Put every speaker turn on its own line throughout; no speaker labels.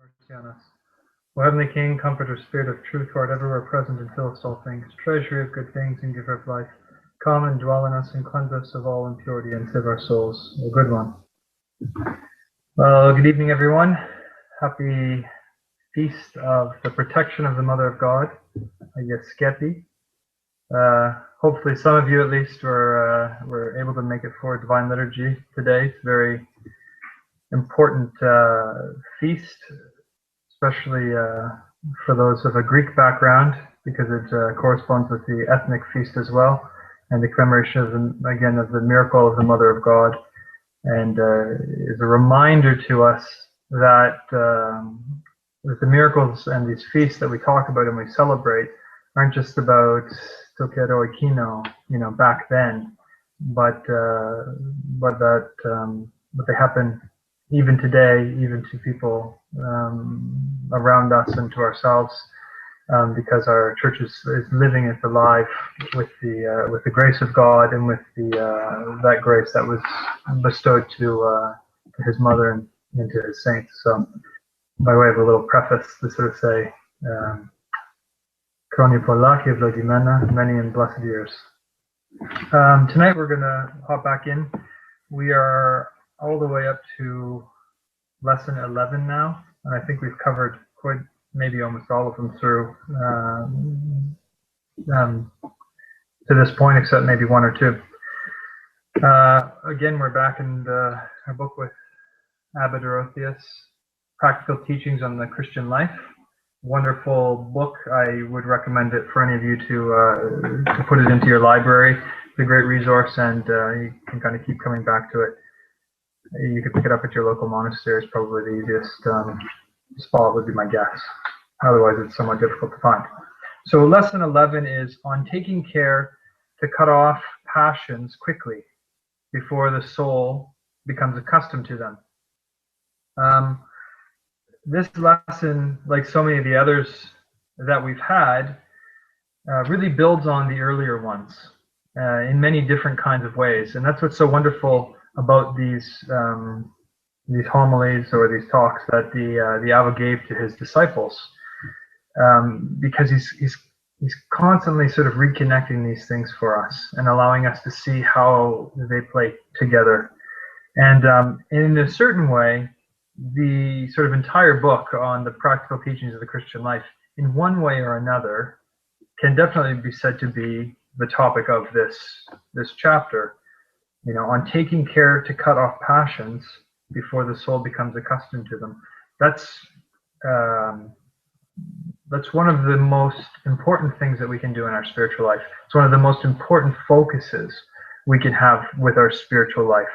mercy on us. O Heavenly King, Comforter, Spirit of Truth, who art everywhere present and fillest all things, treasury of good things and giver of life, come and dwell in us and cleanse us of all impurity and save our souls, O good one. Well, good evening, everyone. Happy feast of the protection of the Mother of God, Yeskepi. Hopefully some of you at least were able to make it for Divine Liturgy today. It's a very important feast, especially for those of a Greek background, because it corresponds with the ethnic feast as well, and the commemoration of the miracle of the Mother of God, and is a reminder to us that the miracles and these feasts that we talk about and we celebrate aren't just about Tokero Ikino, back then, but that they happen even today, even to people around us and to ourselves, because our church is living it alive with the grace of God and with that grace that was bestowed to His Mother and to His saints. So, by way of a little preface, to sort of say, Kroni Polaki Vladimena, many and blessed years. Tonight we're going to hop back in. We are all the way up to lesson 11 now, and I think we've covered maybe almost all of them through to this point, except maybe one or two. Again, we're back in our book with Abba Dorotheos, Practical Teachings on the Christian Life. Wonderful book. I would recommend it for any of you to put it into your library. It's a great resource, and you can kind of keep coming back to it. You could pick it up at your local monastery. It's probably the easiest spot, would be my guess. Otherwise, it's somewhat difficult to find. So lesson 11 is on taking care to cut off passions quickly before the soul becomes accustomed to them. This lesson, like so many of the others that we've had, really builds on the earlier ones in many different kinds of ways. And that's what's so wonderful about these homilies or these talks that the Abba gave to his disciples, because he's constantly sort of reconnecting these things for us and allowing us to see how they play together. And in a certain way, the sort of entire book on the practical teachings of the Christian life, in one way or another, can definitely be said to be the topic of this chapter. On taking care to cut off passions before the soul becomes accustomed to them. That's one of the most important things that we can do in our spiritual life. It's one of the most important focuses we can have with our spiritual life.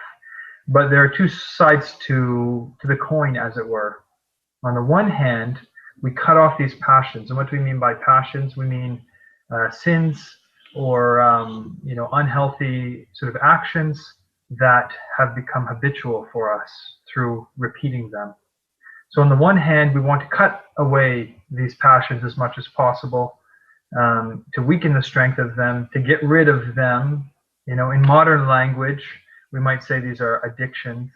But there are two sides to the coin, as it were. On the one hand, we cut off these passions. And what do we mean by passions? We mean sins or unhealthy sort of actions that have become habitual for us through repeating them. So on the one hand, we want to cut away these passions as much as possible, to weaken the strength of them, to get rid of them. In modern language, we might say these are addictions,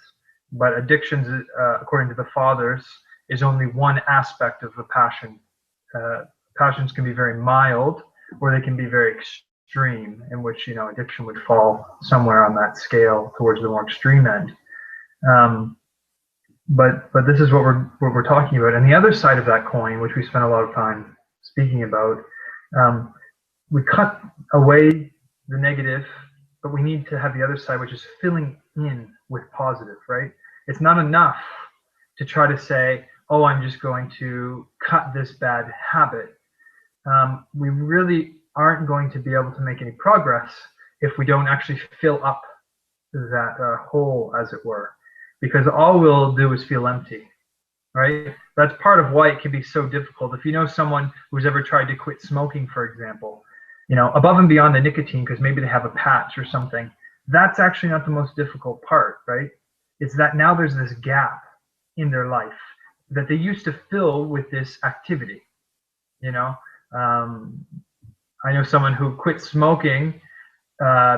but addictions, according to the fathers, is only one aspect of the passion. Passions can be very mild, or they can be very extreme, in which addiction would fall somewhere on that scale towards the more extreme end. But this is what we're talking about. And the other side of that coin, which we spent a lot of time speaking about, we cut away the negative, but we need to have the other side, which is filling in with positive, right? It's not enough to try to say, oh, I'm just going to cut this bad habit. We really aren't going to be able to make any progress if we don't actually fill up that hole, as it were, because all we'll do is feel empty, right? That's part of why it can be so difficult. If you know someone who's ever tried to quit smoking, for example, above and beyond the nicotine, because maybe they have a patch or something, that's actually not the most difficult part, right? It's that now there's this gap in their life that they used to fill with this activity. I know someone who quit smoking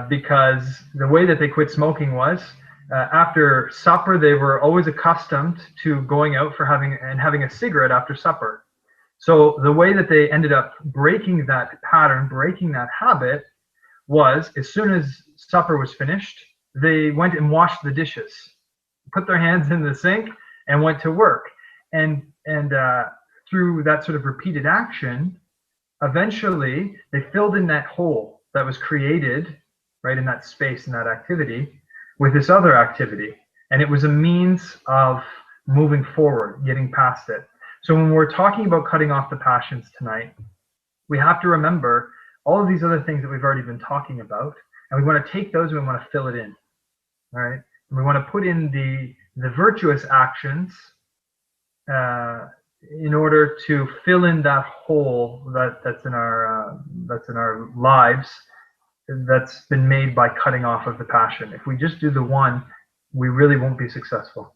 because the way that they quit smoking was After supper, they were always accustomed to going out for having a cigarette after supper. So the way that they ended up breaking that pattern, breaking that habit, was as soon as supper was finished, they went and washed the dishes, put their hands in the sink, and went to work. And through that sort of repeated action, eventually they filled in that hole that was created right in that space, in that activity, with this other activity. And it was a means of moving forward, getting past it. So when we're talking about cutting off the passions tonight, we have to remember all of these other things that we've already been talking about, and we want to take those and we want to fill it in. All right, and we want to put in the virtuous actions in order to fill in that hole that's in our lives, that's been made by cutting off of the passion. If we just do the one, we really won't be successful.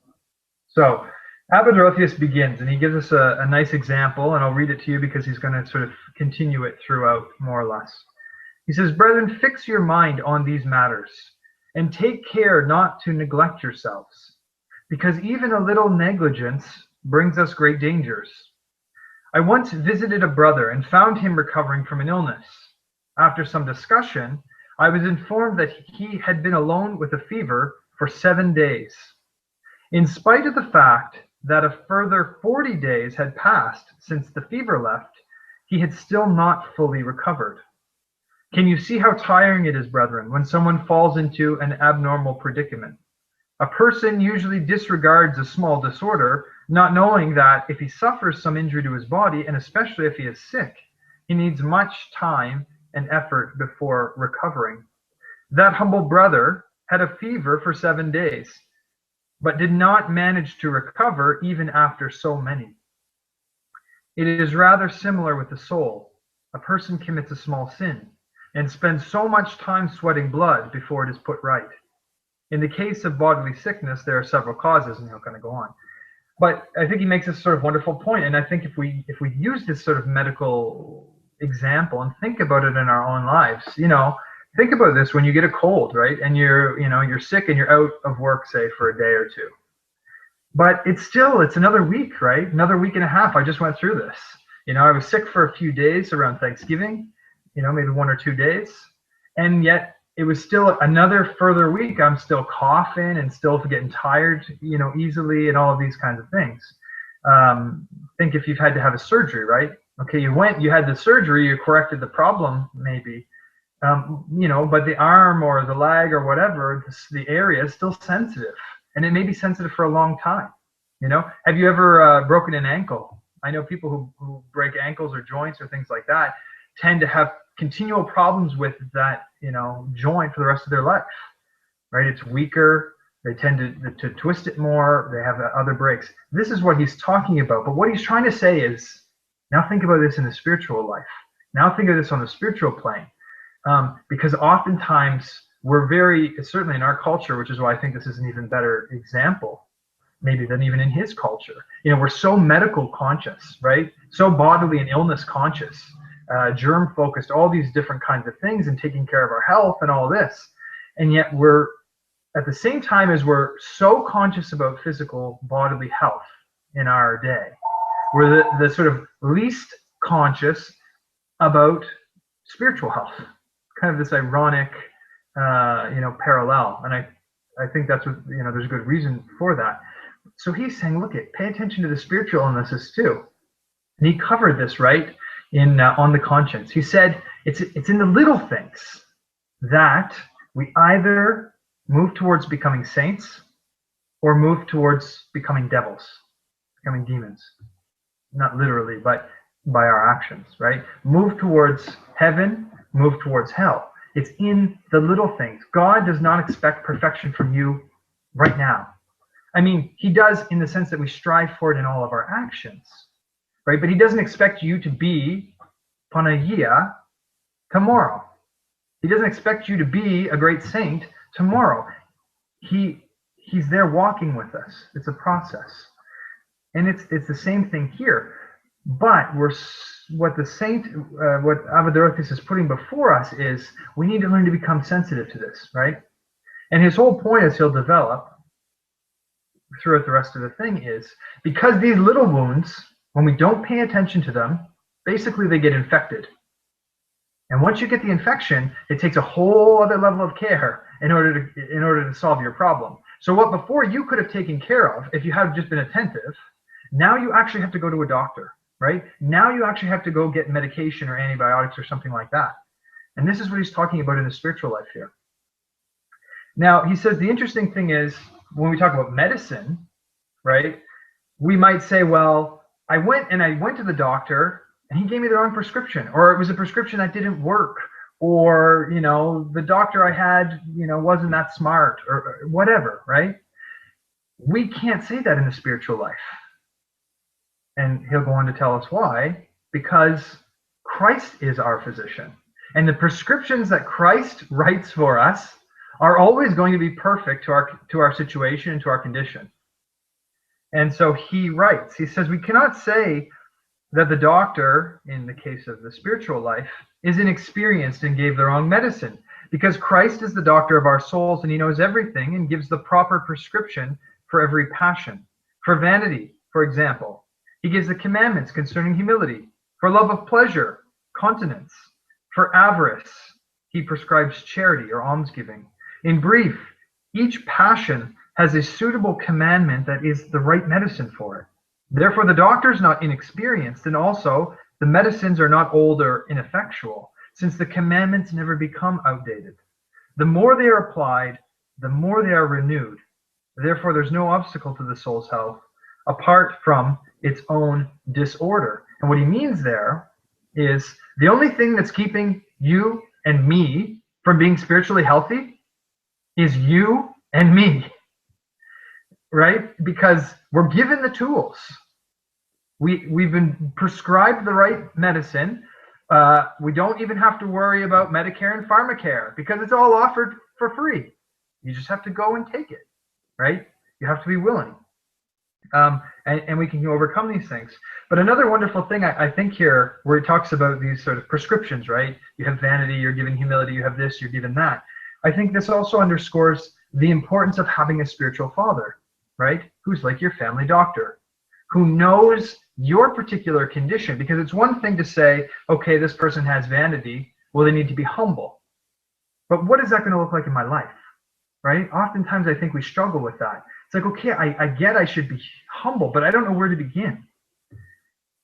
So Abba Dorotheos begins, and he gives us a nice example, and I'll read it to you because he's going to sort of continue it throughout, more or less. He says, "Brethren, fix your mind on these matters, and take care not to neglect yourselves, because even a little negligence brings us great dangers. I once visited a brother and found him recovering from an illness. After some discussion, I was informed that he had been alone with a fever for 7 days. In spite of the fact that a further 40 days had passed since the fever left, he had still not fully recovered. Can you see how tiring it is, brethren, when someone falls into an abnormal predicament? A person usually disregards a small disorder, not knowing that if he suffers some injury to his body, and especially if he is sick, he needs much time and effort before recovering. That humble brother had a fever for 7 days, but did not manage to recover even after so many. It is rather similar with the soul. A person commits a small sin and spends so much time sweating blood before it is put right. In the case of bodily sickness, there are several causes, and he'll kind of go on. But I think he makes this sort of wonderful point, and I think if we use this sort of medical example and think about it in our own lives, think about this when you get a cold, right? And you're sick and you're out of work, say, for a day or two. But it's another week, right? Another week and a half. I just went through this. I was sick for a few days around Thanksgiving, maybe 1 or 2 days. And yet it was still another further week. I'm still coughing and still getting tired, easily, and all of these kinds of things. Think if you've had to have a surgery, right? Okay, you had the surgery, you corrected the problem, maybe. But the arm or the leg or whatever, the area is still sensitive, and it may be sensitive for a long time. Have you ever broken an ankle? I know people who break ankles or joints or things like that tend to have continual problems with that, joint for the rest of their life, right? It's weaker. They tend to twist it more. They have other breaks. This is what he's talking about. But what he's trying to say is, now think about this in the spiritual life. Now think of this on the spiritual plane. Because oftentimes we're certainly in our culture, which is why I think this is an even better example, maybe than even in his culture. We're so medical conscious, right? So bodily and illness conscious, germ focused, all these different kinds of things, and taking care of our health and all this. And yet we're, at the same time as we're so conscious about physical bodily health in our day, we're the sort of least conscious about spiritual health. Kind of this ironic, parallel. And I think that's what, there's a good reason for that. So he's saying, look, pay attention to the spiritual illnesses too. And he covered this, right, in On the Conscience. He said, it's in the little things that we either move towards becoming saints or move towards becoming devils, becoming demons. Not literally, but by our actions, right? Move towards heaven, move towards hell. It's in the little things. God does not expect perfection from you right now. I mean, he does in the sense that we strive for it in all of our actions, right? But he doesn't expect you to be Panagia tomorrow. He doesn't expect you to be a great saint tomorrow. He's there walking with us. It's a process. And it's the same thing here. But what Abba Dorotheos is putting before us is we need to learn to become sensitive to this, right? And his whole point, as he'll develop throughout the rest of the thing, is because these little wounds, when we don't pay attention to them, basically they get infected. And once you get the infection, it takes a whole other level of care in order to solve your problem. So what before you could have taken care of if you had just been attentive, now you actually have to go to a doctor, right? Now you actually have to go get medication or antibiotics or something like that. And this is what he's talking about in the spiritual life here. Now, he says the interesting thing is when we talk about medicine, right, we might say, well, I went to the doctor and he gave me the wrong prescription, or it was a prescription that didn't work, or, you know, the doctor I had, you know, wasn't that smart, or whatever, right? We can't say that in the spiritual life. And he'll go on to tell us why, because Christ is our physician. And the prescriptions that Christ writes for us are always going to be perfect to our situation and to our condition. And so he writes, he says, we cannot say that the doctor, in the case of the spiritual life, is inexperienced and gave the wrong medicine, because Christ is the doctor of our souls, and he knows everything and gives the proper prescription for every passion. For vanity, for example, he gives the commandments concerning humility. For love of pleasure, continence. For avarice, he prescribes charity or almsgiving. In brief, each passion has a suitable commandment that is the right medicine for it. Therefore, the doctor is not inexperienced, and also the medicines are not old or ineffectual, since the commandments never become outdated. The more they are applied, the more they are renewed. Therefore, there's no obstacle to the soul's health apart from its own disorder. And what he means there is the only thing that's keeping you and me from being spiritually healthy is you and me, right? Because we're given the tools. We've been prescribed the right medicine. We don't even have to worry about Medicare and Pharmacare because it's all offered for free. You just have to go and take it, right? You have to be willing. And we can overcome these things. But another wonderful thing I think here, where it talks about these sort of prescriptions, right? You have vanity, you're given humility, you have this, you're given that. I think this also underscores the importance of having a spiritual father, right? Who's like your family doctor, who knows your particular condition. Because it's one thing to say, okay, this person has vanity, well, they need to be humble. But what is that going to look like in my life, right? Oftentimes I think we struggle with that. It's like, okay, I get I should be humble, but I don't know where to begin.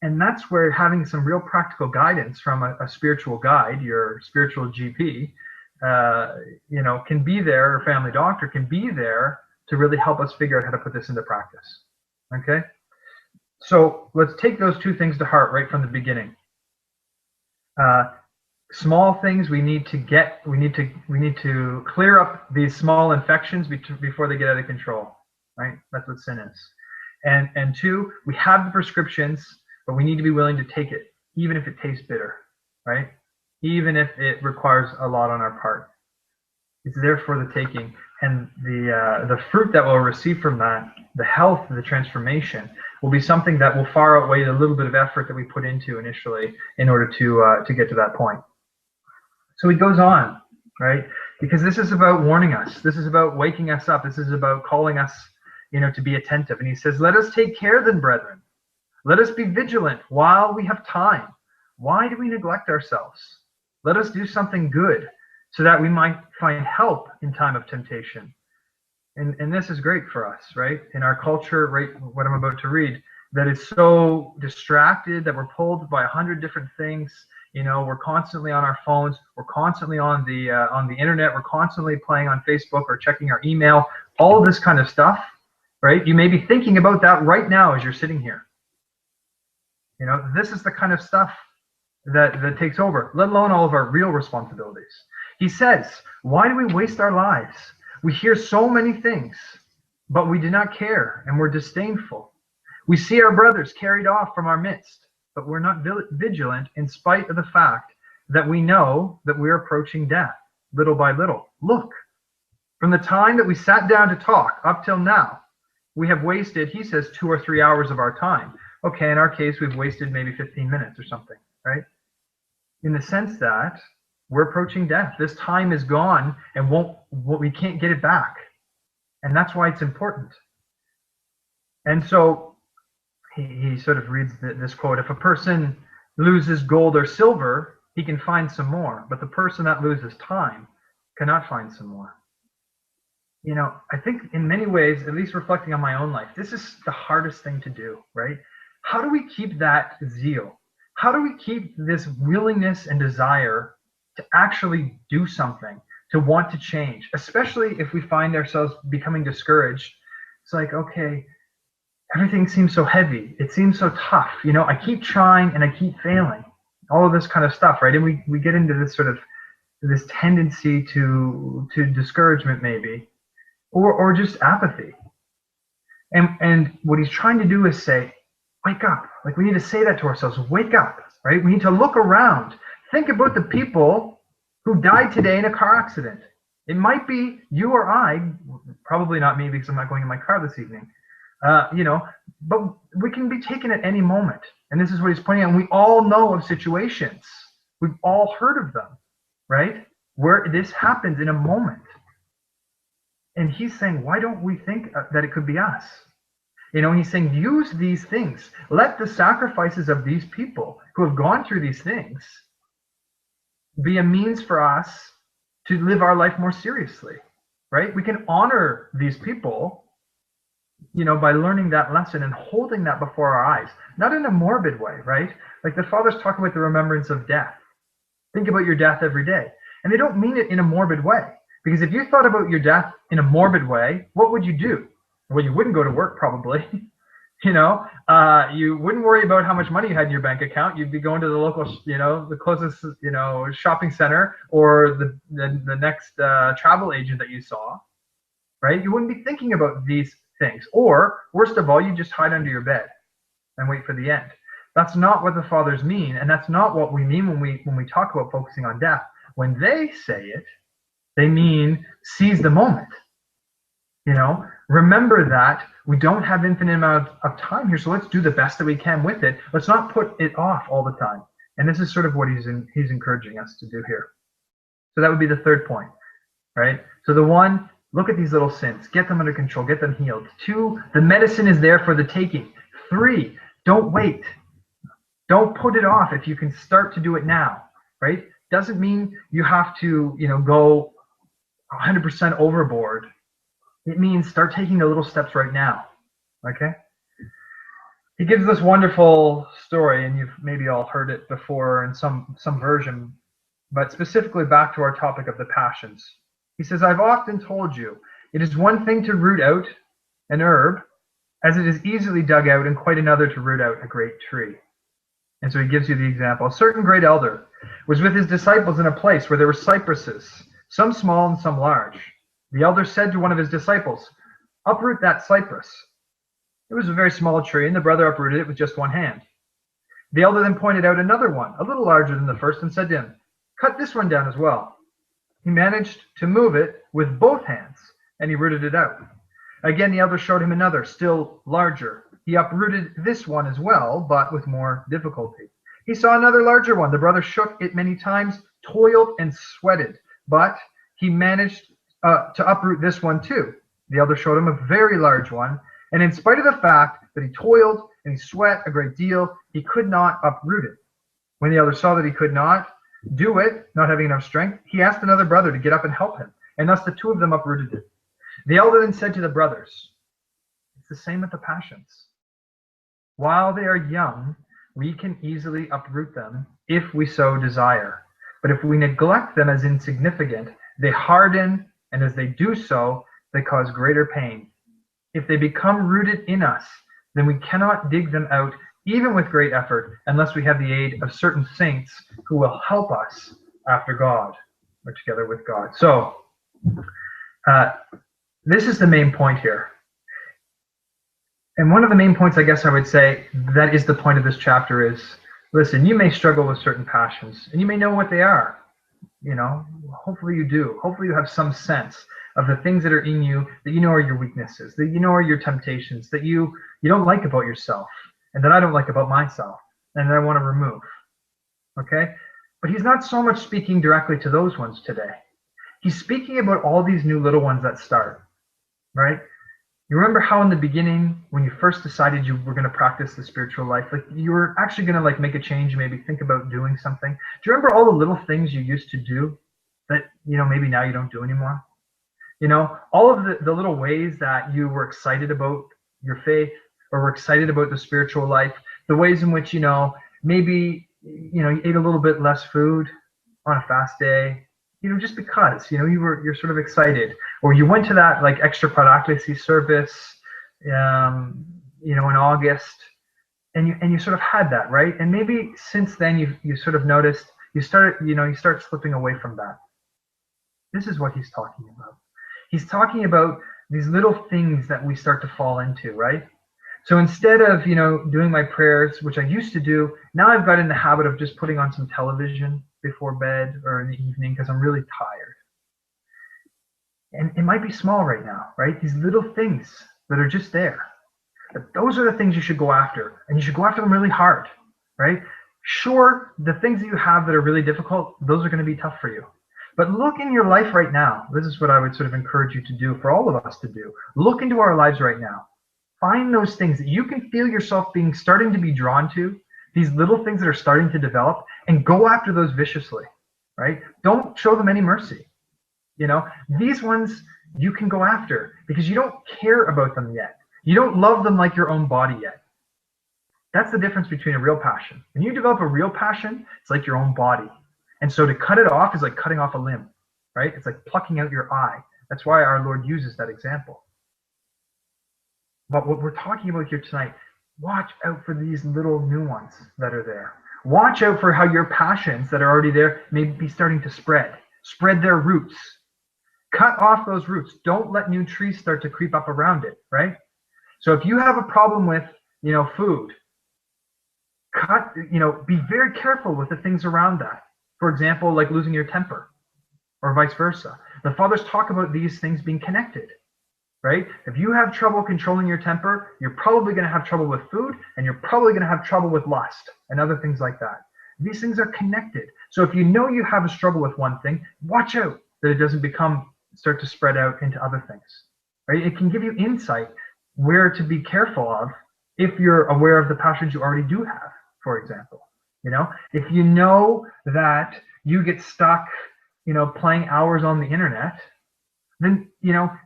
And that's where having some real practical guidance from a spiritual guide, your spiritual GP, can be there, or family doctor can be there to really help us figure out how to put this into practice. Okay? So let's take those two things to heart right from the beginning. Small things we need to clear up these small infections before they get out of control. Right? That's what sin is. And two, we have the prescriptions, but we need to be willing to take it, even if it tastes bitter, right? Even if it requires a lot on our part. It's there for the taking. And the fruit that we'll receive from that, the health, the transformation, will be something that will far outweigh the little bit of effort that we put into initially in order to get to that point. So he goes on, right? Because this is about warning us. This is about waking us up. This is about calling us, to be attentive. And he says, let us take care then, brethren. Let us be vigilant while we have time. Why do we neglect ourselves? Let us do something good so that we might find help in time of temptation. And this is great for us, right? In our culture, right, what I'm about to read, that is so distracted, that we're pulled by 100 different things. We're constantly on our phones. We're constantly on the internet. We're constantly playing on Facebook or checking our email, all of this kind of stuff, right? You may be thinking about that right now as you're sitting here. This is the kind of stuff that takes over, let alone all of our real responsibilities. He says, why do we waste our lives? We hear so many things, but we do not care, and we're disdainful. We see our brothers carried off from our midst, but we're not vigilant in spite of the fact that we know that we're approaching death, little by little. Look, from the time that we sat down to talk up till now, we have wasted, he says, 2 or 3 hours of our time. Okay, in our case, we've wasted maybe 15 minutes or something, right? In the sense that We're approaching death. This time is gone, and we can't get it back. And that's why it's important. And so he sort of reads this quote: if a person loses gold or silver, he can find some more, but the person that loses time cannot find some more. You know, I think in many ways, at least reflecting on my own life, this is the hardest thing to do, right? How do we keep that zeal? How do we keep this willingness and desire to actually do something, to want to change, especially if we find ourselves becoming discouraged? It's like, okay, everything seems so heavy. It seems so tough. You know, I keep trying and I keep failing. All of this kind of stuff, right? And we get into this sort of this tendency to discouragement maybe, or just apathy. And what he's trying to do is say, wake up. Like, we need to say that to ourselves. Wake up, right? We need to look around. Think about the people who died today in a car accident. It might be you or I, probably not me because I'm not going in my car this evening. You know, but we can be taken at any moment. And this is what he's pointing out. And we all know of situations. We've all heard of them, right? Where this happens in a moment. And he's saying, why don't we think that it could be us? You know, he's saying, use these things. Let the sacrifices of these people who have gone through these things be a means for us to live our life more seriously, right? We can honor these people, you know, by learning that lesson and holding that before our eyes, not in a morbid way, right? Like the fathers talk about the remembrance of death. Think about your death every day. And they don't mean it in a morbid way. Because if you thought about your death in a morbid way, what would you do? Well, you wouldn't go to work probably. You know, you wouldn't worry about how much money you had in your bank account. You'd be going to the local, you know, the closest, you know, shopping center or the next travel agent that you saw, right? You wouldn't be thinking about these things. Or worst of all, you just hide under your bed and wait for the end. That's not what the fathers mean, and that's not what we mean when we talk about focusing on death. When they say it, they mean seize the moment. You know, remember that we don't have infinite amount of time here, so let's do the best that we can with it. Let's not put it off all the time. And this is sort of what he's encouraging us to do here. So that would be the third point, right? So the one, look at these little sins, get them under control, get them healed. 2, the medicine is there for the taking. 3, don't wait. Don't put it off if you can start to do it now, right? Doesn't mean you have to, you know, go 100% overboard. It means start taking the little steps right now, okay? He gives this wonderful story, and you've maybe all heard it before in some version, but specifically back to our topic of the passions. He says, I've often told you, it is one thing to root out an herb, as it is easily dug out, and quite another to root out a great tree. And so he gives you the example. A certain great elder was with his disciples in a place where there were cypresses, some small and some large. The elder said to one of his disciples, uproot that cypress. It was a very small tree, and the brother uprooted it with just one hand. The elder then pointed out another one, a little larger than the first, and said to him, cut this one down as well. He managed to move it with both hands, and he rooted it out. Again, the elder showed him another, still larger. He uprooted this one as well, but with more difficulty. He saw another larger one. The brother shook it many times, toiled and sweated, but he managed to uproot this one too. The elder showed him a very large one, and in spite of the fact that he toiled and he sweat a great deal, he could not uproot it. When the elder saw that he could not do it, not having enough strength, he asked another brother to get up and help him, and thus the two of them uprooted it. The elder then said to the brothers, it's the same with the passions. While they are young, we can easily uproot them if we so desire. But if we neglect them as insignificant, they harden, and as they do so, they cause greater pain. If they become rooted in us, then we cannot dig them out, even with great effort, unless we have the aid of certain saints who will help us after God, or together with God. So, this is the main point here. And one of the main points, I guess I would say, that is the point of this chapter is, listen, you may struggle with certain passions, and you may know what they are. You know, hopefully you do. Hopefully you have some sense of the things that are in you that you know are your weaknesses, that you know are your temptations, that you don't like about yourself, and that I don't like about myself, and that I want to remove. Okay? But he's not so much speaking directly to those ones today. He's speaking about all these new little ones that start, right? You remember how in the beginning, when you first decided you were going to practice the spiritual life, like you were actually going to like make a change, maybe think about doing something. Do you remember all the little things you used to do that, maybe now you don't do anymore? All of the little ways that you were excited about your faith or were excited about the spiritual life, the ways in which, maybe, you ate a little bit less food on a fast day, just because, you're sort of excited, or you went to that like extra paraklesis service, in August, and you sort of had that, right? And maybe since then you sort of noticed you start slipping away from that. This is what he's talking about. He's talking about these little things that we start to fall into, right? So instead of, doing my prayers, which I used to do, now I've got in the habit of just putting on some television before bed or in the evening because I'm really tired. And it might be small right now, right? These little things that are just there. But those are the things you should go after. And you should go after them really hard, right? Sure, the things that you have that are really difficult, those are going to be tough for you. But look in your life right now. This is what I would sort of encourage you to do, for all of us to do. Look into our lives right now. Find those things that you can feel yourself starting to be drawn to, these little things that are starting to develop, and go after those viciously, right? Don't show them any mercy. These ones you can go after because you don't care about them yet. You don't love them like your own body yet. That's the difference between a real passion. When you develop a real passion, it's like your own body. And so to cut it off is like cutting off a limb, right? It's like plucking out your eye. That's why our Lord uses that example. But what we're talking about here tonight, watch out for these little new ones that are there. Watch out for how your passions that are already there may be starting to spread their roots. Cut off those roots. Don't let new trees start to creep up around it, right? So if you have a problem with, food, be very careful with the things around that. For example, like losing your temper or vice versa. The fathers talk about these things being connected, right? If you have trouble controlling your temper, you're probably going to have trouble with food, and you're probably going to have trouble with lust and other things like that. These things are connected. So if you know you have a struggle with one thing, watch out that it doesn't start to spread out into other things, right? It can give you insight where to be careful of if you're aware of the passions you already do have, for example. If you know that you get stuck, playing hours on the internet, then,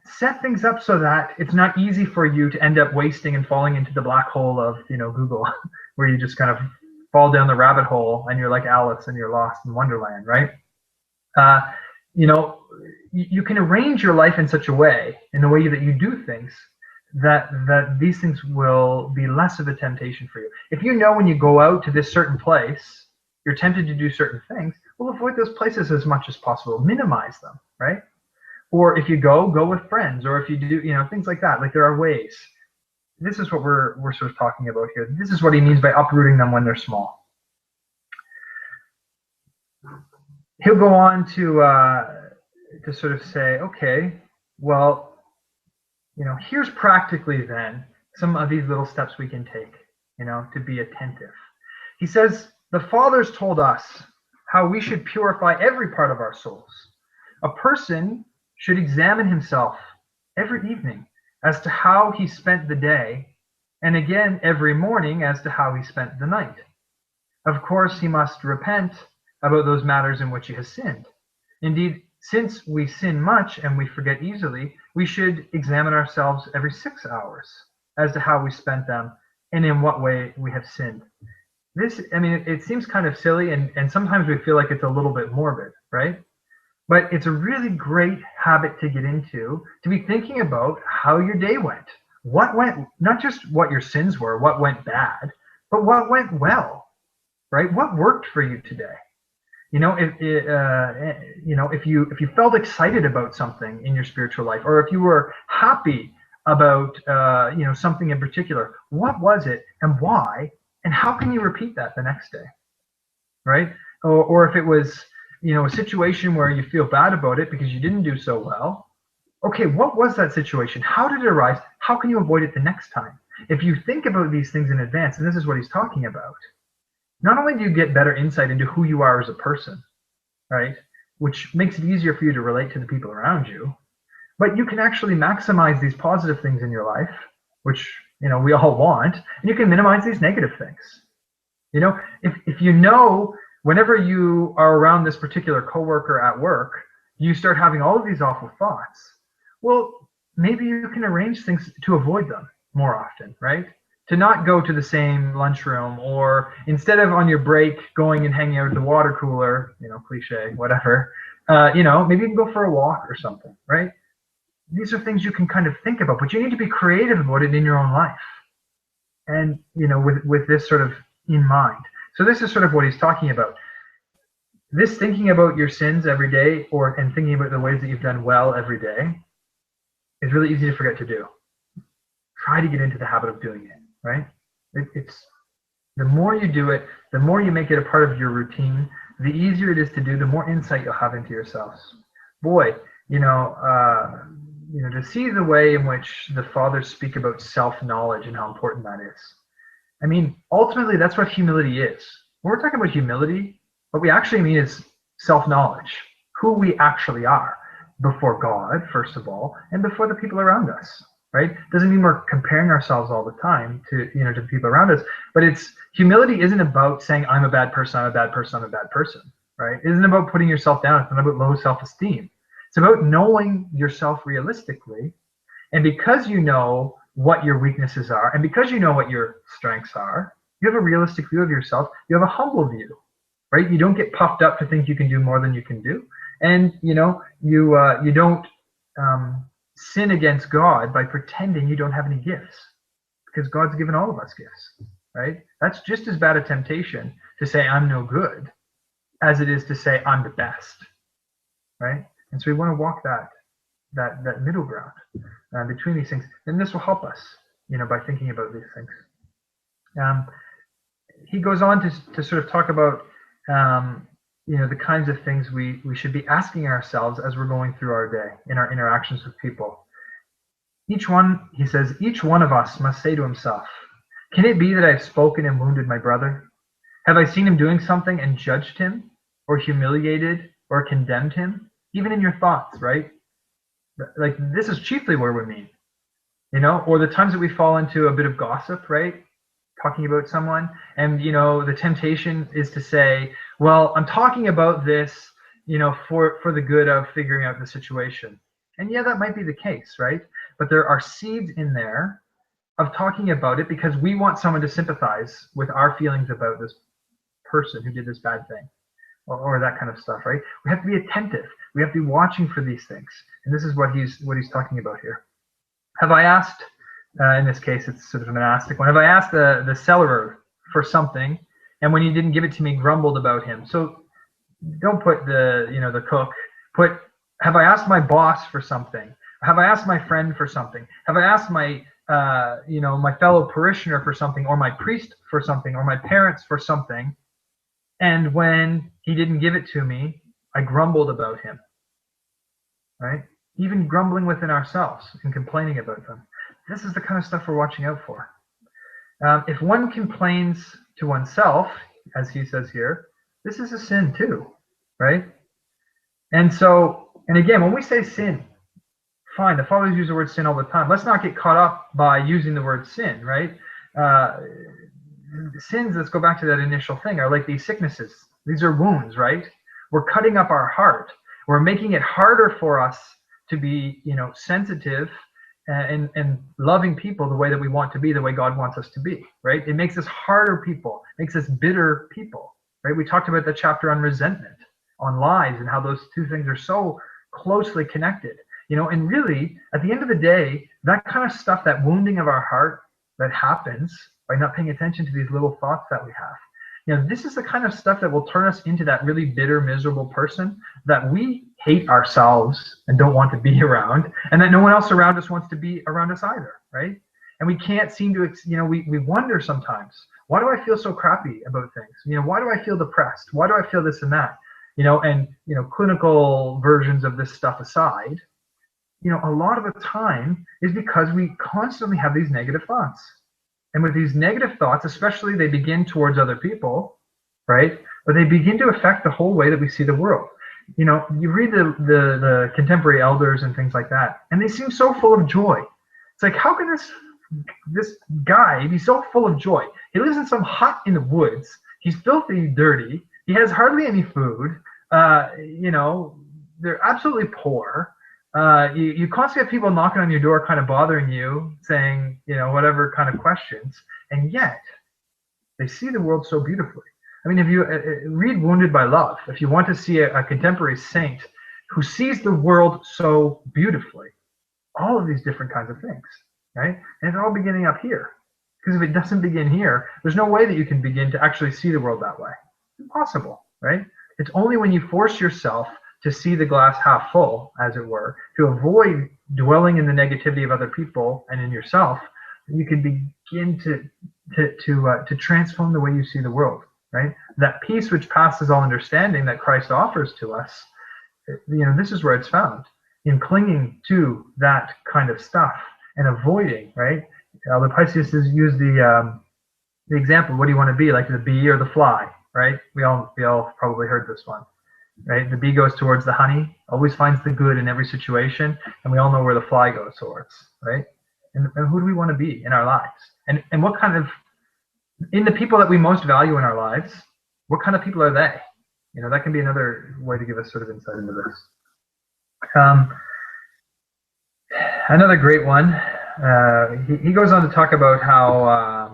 set things up so that it's not easy for you to end up wasting and falling into the black hole of, Google, where you just kind of fall down the rabbit hole and you're like Alice and you're lost in Wonderland, right? You can arrange your life in such a way, in the way that you do things, that these things will be less of a temptation for you. If you know when you go out to this certain place, you're tempted to do certain things, well, avoid those places as much as possible. Minimize them, right? Or if you go with friends, or if you do, things like that. Like there are ways. This is what we're sort of talking about here. This is what he means by uprooting them when they're small. He'll go on to sort of say, okay, well, here's practically then some of these little steps we can take, to be attentive. He says, the fathers told us how we should purify every part of our souls. A person should examine himself every evening as to how he spent the day, and again every morning as to how he spent the night. Of course, he must repent about those matters in which he has sinned. Indeed, since we sin much and we forget easily, we should examine ourselves every 6 hours as to how we spent them and in what way we have sinned. It seems kind of silly, and sometimes we feel like it's a little bit morbid, right? But it's a really great habit to get into, to be thinking about how your day went. What went, not just what your sins were, what went bad, but what went well, right? What worked for you today? If you felt excited about something in your spiritual life, or if you were happy about something in particular, what was it and why, and how can you repeat that the next day, right? Or if it was a situation where you feel bad about it because you didn't do so well, okay, what was that situation? How did it arise? How can you avoid it the next time? If you think about these things in advance, and this is what he's talking about, not only do you get better insight into who you are as a person, right, which makes it easier for you to relate to the people around you, but you can actually maximize these positive things in your life, which, we all want, and you can minimize these negative things. If you know, whenever you are around this particular coworker at work, you start having all of these awful thoughts. Well, maybe you can arrange things to avoid them more often, right? To not go to the same lunchroom, or instead of on your break going and hanging out at the water cooler, cliche, whatever, maybe you can go for a walk or something, right? These are things you can kind of think about, but you need to be creative about it in your own life. And, with this sort of in mind. So this is sort of what he's talking about. This thinking about your sins every day, and thinking about the ways that you've done well every day, is really easy to forget to do. Try to get into the habit of doing it, right? It's the more you do it, the more you make it a part of your routine, the easier it is to do, the more insight you'll have into yourselves. Boy, to see the way in which the fathers speak about self-knowledge and how important that is. I mean, ultimately, that's what humility is. When we're talking about humility, what we actually mean is self-knowledge, who we actually are before God, first of all, and before the people around us, right? Doesn't mean we're comparing ourselves all the time to the people around us, but humility isn't about saying, I'm a bad person, I'm a bad person, I'm a bad person, right? It isn't about putting yourself down. It's not about low self-esteem. It's about knowing yourself realistically, and because you know what your weaknesses are, and because you know what your strengths are, you have a realistic view of yourself. You have a humble view, right? You don't get puffed up to think you can do more than you can do, and you don't sin against God by pretending you don't have any gifts, because God's given all of us gifts, right? That's just as bad a temptation to say I'm no good as it is to say I'm the best, right? And so we want to walk that middle ground between these things, and this will help us, by thinking about these things. He goes on to sort of talk about, the kinds of things we should be asking ourselves as we're going through our day in our interactions with people. He says, each one of us must say to himself, can it be that I have spoken and wounded my brother? Have I seen him doing something and judged him, or humiliated, or condemned him? Even in your thoughts, right? Like, this is chiefly where we mean, or the times that we fall into a bit of gossip, right? Talking about someone, and the temptation is to say, well, I'm talking about this, for the good of figuring out the situation. And yeah, that might be the case, right? But there are seeds in there of talking about it because we want someone to sympathize with our feelings about this person who did this bad thing, or that kind of stuff, right? We have to be attentive. We have to be watching for these things. And this is what he's talking about here. Have I asked, in this case, it's sort of a monastic one, have I asked the cellarer for something, and when he didn't give it to me, grumbled about him? So don't put the cook. Put, have I asked my boss for something? Have I asked my friend for something? Have I asked my my fellow parishioner for something, or my priest for something, or my parents for something, and when he didn't give it to me, I grumbled about him, right? Even grumbling within ourselves and complaining about them. This is the kind of stuff we're watching out for. If one complains to oneself, as he says here, this is a sin too, right? And again, when we say sin, fine, the fathers use the word sin all the time. Let's not get caught up by using the word sin, right? Sins, let's go back to that initial thing, are like these sicknesses. These are wounds, right? We're cutting up our heart. We're making it harder for us to be, sensitive and loving people the way that we want to be, the way God wants us to be, right? It makes us harder people, makes us bitter people, right? We talked about the chapter on resentment, on lies, and how those two things are so closely connected, and really, at the end of the day, that kind of stuff, that wounding of our heart that happens by not paying attention to these little thoughts that we have, this is the kind of stuff that will turn us into that really bitter, miserable person that we hate ourselves and don't want to be around, and that no one else around us wants to be around us either, right? And we can't seem to, we wonder sometimes, why do I feel so crappy about things? Why do I feel depressed? Why do I feel this and that? Clinical versions of this stuff aside, a lot of the time is because we constantly have these negative thoughts. And with these negative thoughts, especially they begin towards other people, right? But they begin to affect the whole way that we see the world. You know, you read the contemporary elders and things like that, and they seem so full of joy. It's like, how can this guy be so full of joy? He lives in some hut in the woods. He's filthy, dirty. He has hardly any food. You know, they're absolutely poor. You constantly have people knocking on your door, kind of bothering you, saying, you know, whatever kind of questions, and yet they see the world so beautifully. I mean, if you read Wounded by Love, if you want to see a contemporary saint who sees the world so beautifully, all of these different kinds of things, right? And it's all beginning up here. Because if it doesn't begin here, there's no way that you can begin to actually see the world that way. It's impossible, right? It's only when you force yourself to see the glass half full, as it were, to avoid dwelling in the negativity of other people and in yourself, that you can begin to transform the way you see the world. Right? That peace which passes all understanding that Christ offers to us, you know, this is where it's found, in clinging to that kind of stuff and avoiding, right? The Pisces has used the example, what do you want to be, like the bee or the fly, right? We all probably heard this one, right? The bee goes towards the honey, always finds the good in every situation, and we all know where the fly goes towards, right? And who do we want to be in our lives? And what kind of, in the people that we most value in our lives, what kind of people are they? You know, that can be another way to give us sort of insight into this. Another great one, he goes on to talk about how,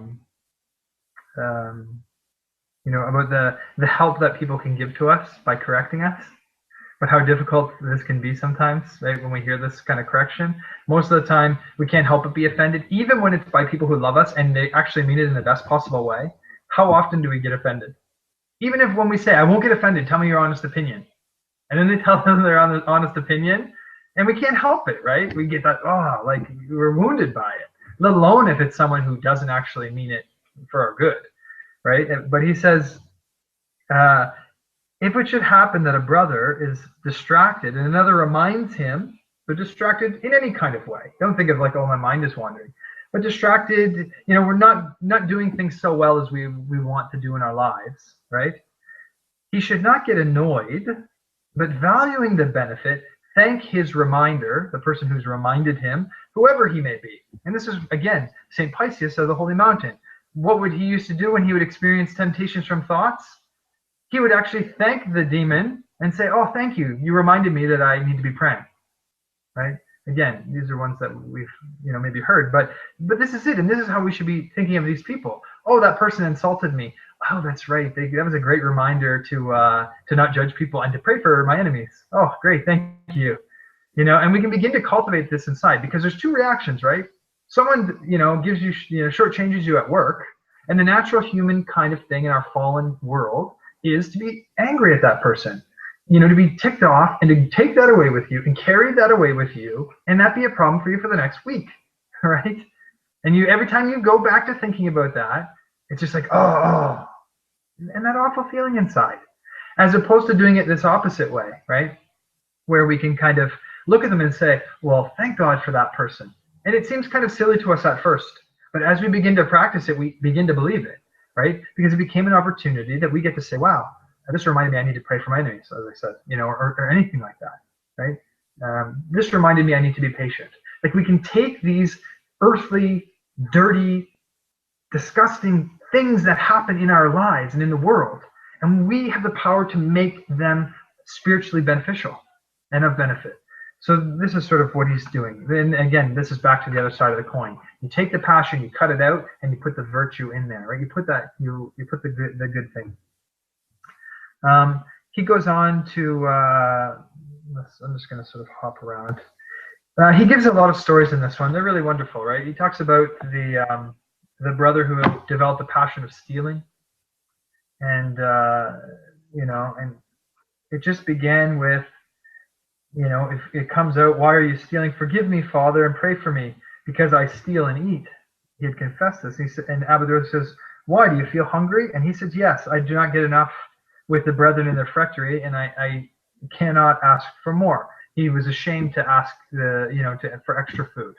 you know, about the help that people can give to us by correcting us, but how difficult this can be sometimes, right? When we hear this kind of correction, most of the time we can't help but be offended, even when it's by people who love us and they actually mean it in the best possible way. How often do we get offended? Even if when we say, I won't get offended, tell me your honest opinion. And then they tell them their honest opinion, and we can't help it, right? We get that, oh, like we're wounded by it, let alone if it's someone who doesn't actually mean it for our good, right? But he says, if it should happen that a brother is distracted and another reminds him, but distracted in any kind of way. Don't think of like, oh, my mind is wandering. But distracted, you know, we're not doing things so well as we want to do in our lives, right? He should not get annoyed, but valuing the benefit, thank his reminder, the person who's reminded him, whoever he may be. And this is, again, St. Paisius of the Holy Mountain. What would he used to do when he would experience temptations from thoughts? He would actually thank the demon and say, oh, thank you. You reminded me that I need to be praying, right? Again, these are ones that we've, you know, maybe heard, but this is it. And this is how we should be thinking of these people. Oh, that person insulted me. Oh, that's right. That was a great reminder to not judge people and to pray for my enemies. Oh, great. Thank you. You know, and we can begin to cultivate this inside, because there's two reactions, right? Someone, you know, gives you, you know, shortchanges you at work, and the natural human kind of thing in our fallen world is to be angry at that person, you know, to be ticked off and to take that away with you and carry that away with you, and that be a problem for you for the next week, right? And you, every time you go back to thinking about that, it's just like, oh, and that awful feeling inside, as opposed to doing it this opposite way, right? Where we can kind of look at them and say, well, thank God for that person. And it seems kind of silly to us at first, but as we begin to practice it, we begin to believe it. Right? Because it became an opportunity that we get to say, wow, this reminded me I need to pray for my enemies, as I said, you know, or anything like that, right? This reminded me I need to be patient. Like, we can take these earthly, dirty, disgusting things that happen in our lives and in the world, and we have the power to make them spiritually beneficial and of benefit. So this is sort of what he's doing. Then again, this is back to the other side of the coin. You take the passion, you cut it out, and you put the virtue in there, right? You put that, you put the good thing. He goes on to, I'm just going to sort of hop around. He gives a lot of stories in this one. They're really wonderful, right? He talks about the brother who developed the passion of stealing, and you know, and it just began with, you know, if it comes out, why are you stealing? Forgive me, Father, and pray for me, because I steal and eat. He had confessed this. He said, and Abba Dorotheos says, why, do you feel hungry? And he says, yes, I do not get enough with the brethren in their refectory, and I cannot ask for more. He was ashamed to ask for extra food.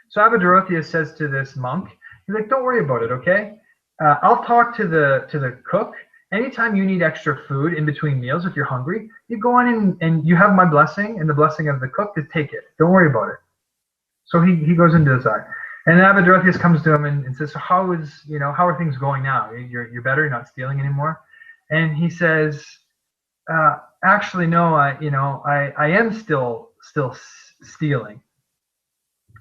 So Abba Dorotheos says to this monk, he's like, don't worry about it, okay? I'll talk to the cook, anytime you need extra food in between meals, if you're hungry, you go on and you have my blessing and the blessing of the cook to take it. Don't worry about it. So he goes into his eye. And Abba Dorotheos comes to him and says, so how are things going now? You're better, you're not stealing anymore? And he says, actually, no, I am still stealing.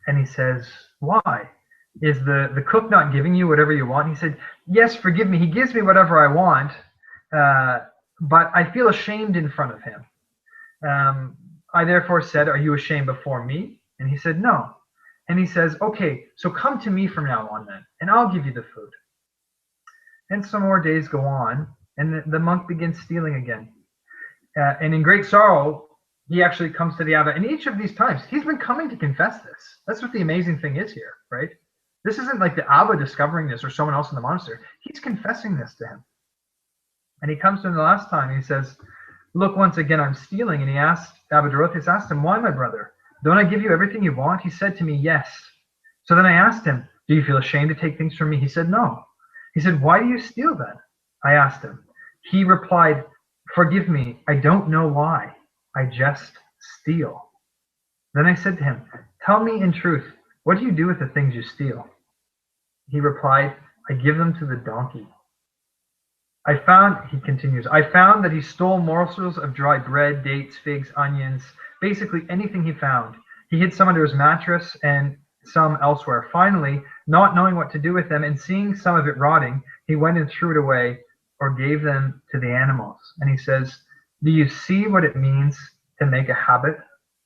And he says, why? Is the cook not giving you whatever you want? He said, yes, forgive me. He gives me whatever I want, but I feel ashamed in front of him. I therefore said, are you ashamed before me? And he said, no. And he says, okay, so come to me from now on then, and I'll give you the food. And some more days go on, and the monk begins stealing again. And in great sorrow, he actually comes to the Abba. And each of these times, he's been coming to confess this. That's what the amazing thing is here, right? This isn't like the Abba discovering this or someone else in the monastery. He's confessing this to him. And he comes to him the last time, and he says, look, once again, I'm stealing. And Abba Dorotheos asked him, why, my brother? Don't I give you everything you want? He said to me, yes. So then I asked him, do you feel ashamed to take things from me? He said, no. He said, why do you steal then? I asked him. He replied, forgive me, I don't know why. I just steal. Then I said to him, tell me in truth, what do you do with the things you steal? He replied, I give them to the donkey. He continues, I found that he stole morsels of dry bread, dates, figs, onions, basically anything he found. He hid some under his mattress and some elsewhere. Finally, not knowing what to do with them and seeing some of it rotting, he went and threw it away or gave them to the animals. And he says, do you see what it means to make a habit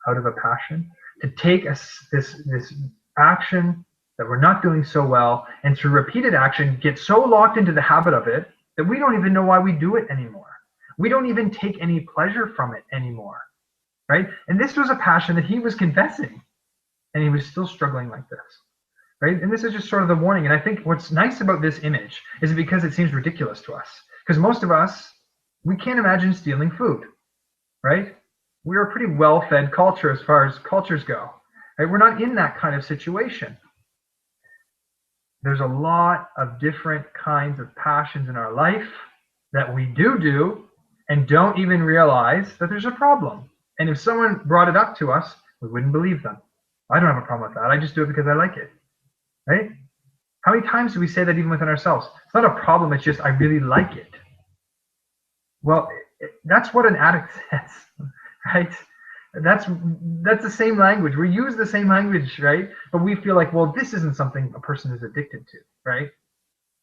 out of a passion? To take this action that we're not doing so well, and through repeated action, get so locked into the habit of it that we don't even know why we do it anymore. We don't even take any pleasure from it anymore, right? And this was a passion that he was confessing, and he was still struggling like this, right? And this is just sort of the warning. And I think what's nice about this image is because it seems ridiculous to us, because most of us, we can't imagine stealing food, right? We're a pretty well-fed culture as far as cultures go, right? We're not in that kind of situation. There's a lot of different kinds of passions in our life that we do and don't even realize that there's a problem. And if someone brought it up to us, we wouldn't believe them. I don't have a problem with that. I just do it because I like it, right? How many times do we say that even within ourselves? It's not a problem. It's just I really like it. Well, that's what an addict says, right? That's the same language. We use the same language, right? But we feel like, well, this isn't something a person is addicted to, right?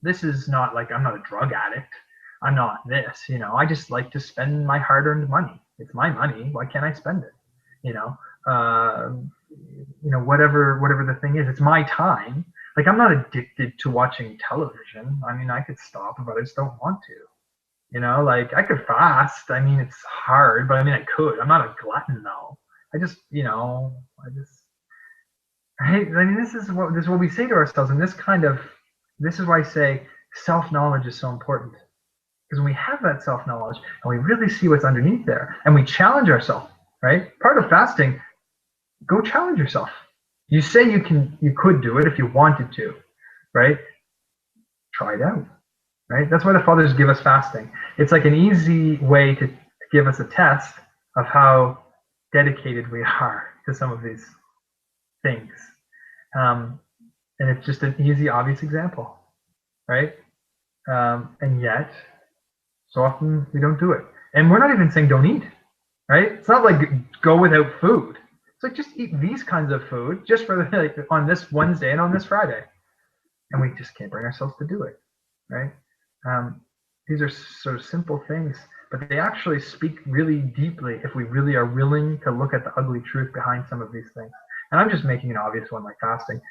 This is not like, I'm not a drug addict. I'm not this, I just like to spend my hard-earned money. It's my money. Why can't I spend it? Whatever the thing is, it's my time. Like, I'm not addicted to watching television. I mean, I could stop, but I just don't want to. Like, I could fast. I mean, it's hard, but I mean, I could. I'm not a glutton though. Right? I mean, this is what we say to ourselves, and this is why I say self-knowledge is so important. Because when we have that self-knowledge and we really see what's underneath there, and we challenge ourselves, right? Part of fasting, go challenge yourself. You say you could do it if you wanted to, right? Try it out. Right? That's why the fathers give us fasting. It's like an easy way to give us a test of how dedicated we are to some of these things. And it's just an easy, obvious example, right? And yet, so often we don't do it. And we're not even saying don't eat, right? It's not like go without food. It's like just eat these kinds of food just for on this Wednesday and on this Friday. And we just can't bring ourselves to do it, right? These are sort of simple things, but they actually speak really deeply if we really are willing to look at the ugly truth behind some of these things. And I'm just making an obvious one like fasting.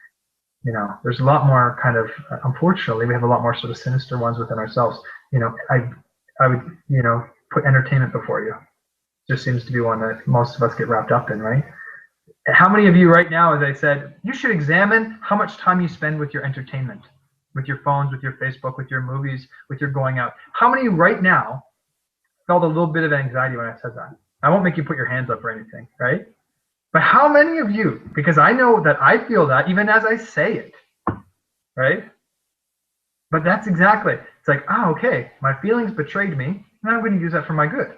There's a lot more kind of, unfortunately, we have a lot more sort of sinister ones within ourselves. I would, put entertainment before you. Just seems to be one that most of us get wrapped up in, right? How many of you right now, as I said, you should examine how much time you spend with your entertainment, with your phones, with your Facebook, with your movies, with your going out. How many right now felt a little bit of anxiety when I said that? I won't make you put your hands up or anything, right? But how many of you, because I know that I feel that even as I say it, right? But that's exactly, It's like, okay, my feelings betrayed me. Now I'm going to use that for my good.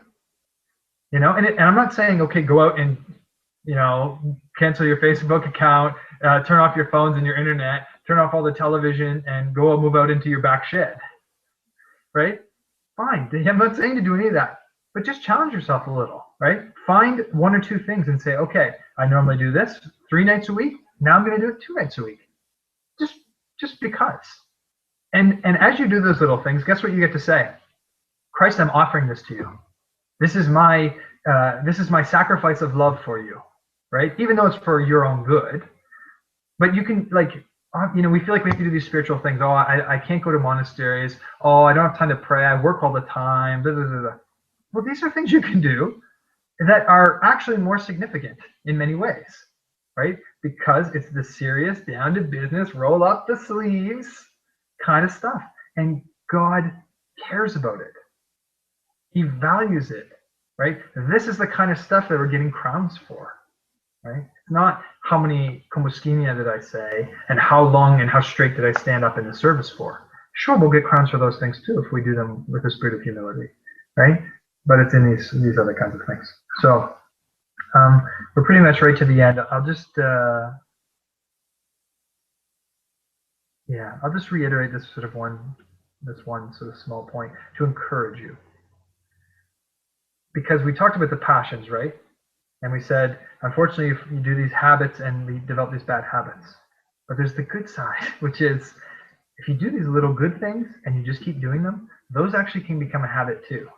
And I'm not saying, okay, go out and, cancel your Facebook account, turn off your phones and your internet, turn off all the television, and go move out into your back shed. Right? Fine. I'm not saying to do any of that, but just challenge yourself a little, right? Find one or two things and say, okay, I normally do this 3 nights a week. Now I'm going to do it 2 nights a week. Just because. And as you do those little things, guess what you get to say? Christ, I'm offering this to you. This is my sacrifice of love for you, right? Even though it's for your own good, but you can, like, we feel like we have to do these spiritual things. Oh, I can't go to monasteries. Oh, I don't have time to pray. I work all the time. Blah, blah, blah, blah. Well, these are things you can do that are actually more significant in many ways, right? Because it's the serious, down to business, roll up the sleeves kind of stuff. And God cares about it. He values it, right? This is the kind of stuff that we're getting crowns for, right? Not how many Comoscinia did I say, and how long and how straight did I stand up in the service for. Sure, we'll get crowns for those things too if we do them with a spirit of humility, right? But it's in these other kinds of things. So we're pretty much right to the end. I'll just reiterate this one sort of small point to encourage you. Because we talked about the passions, right? And we said, unfortunately, if you do these habits and we develop these bad habits. But there's the good side, which is if you do these little good things and you just keep doing them, those actually can become a habit too.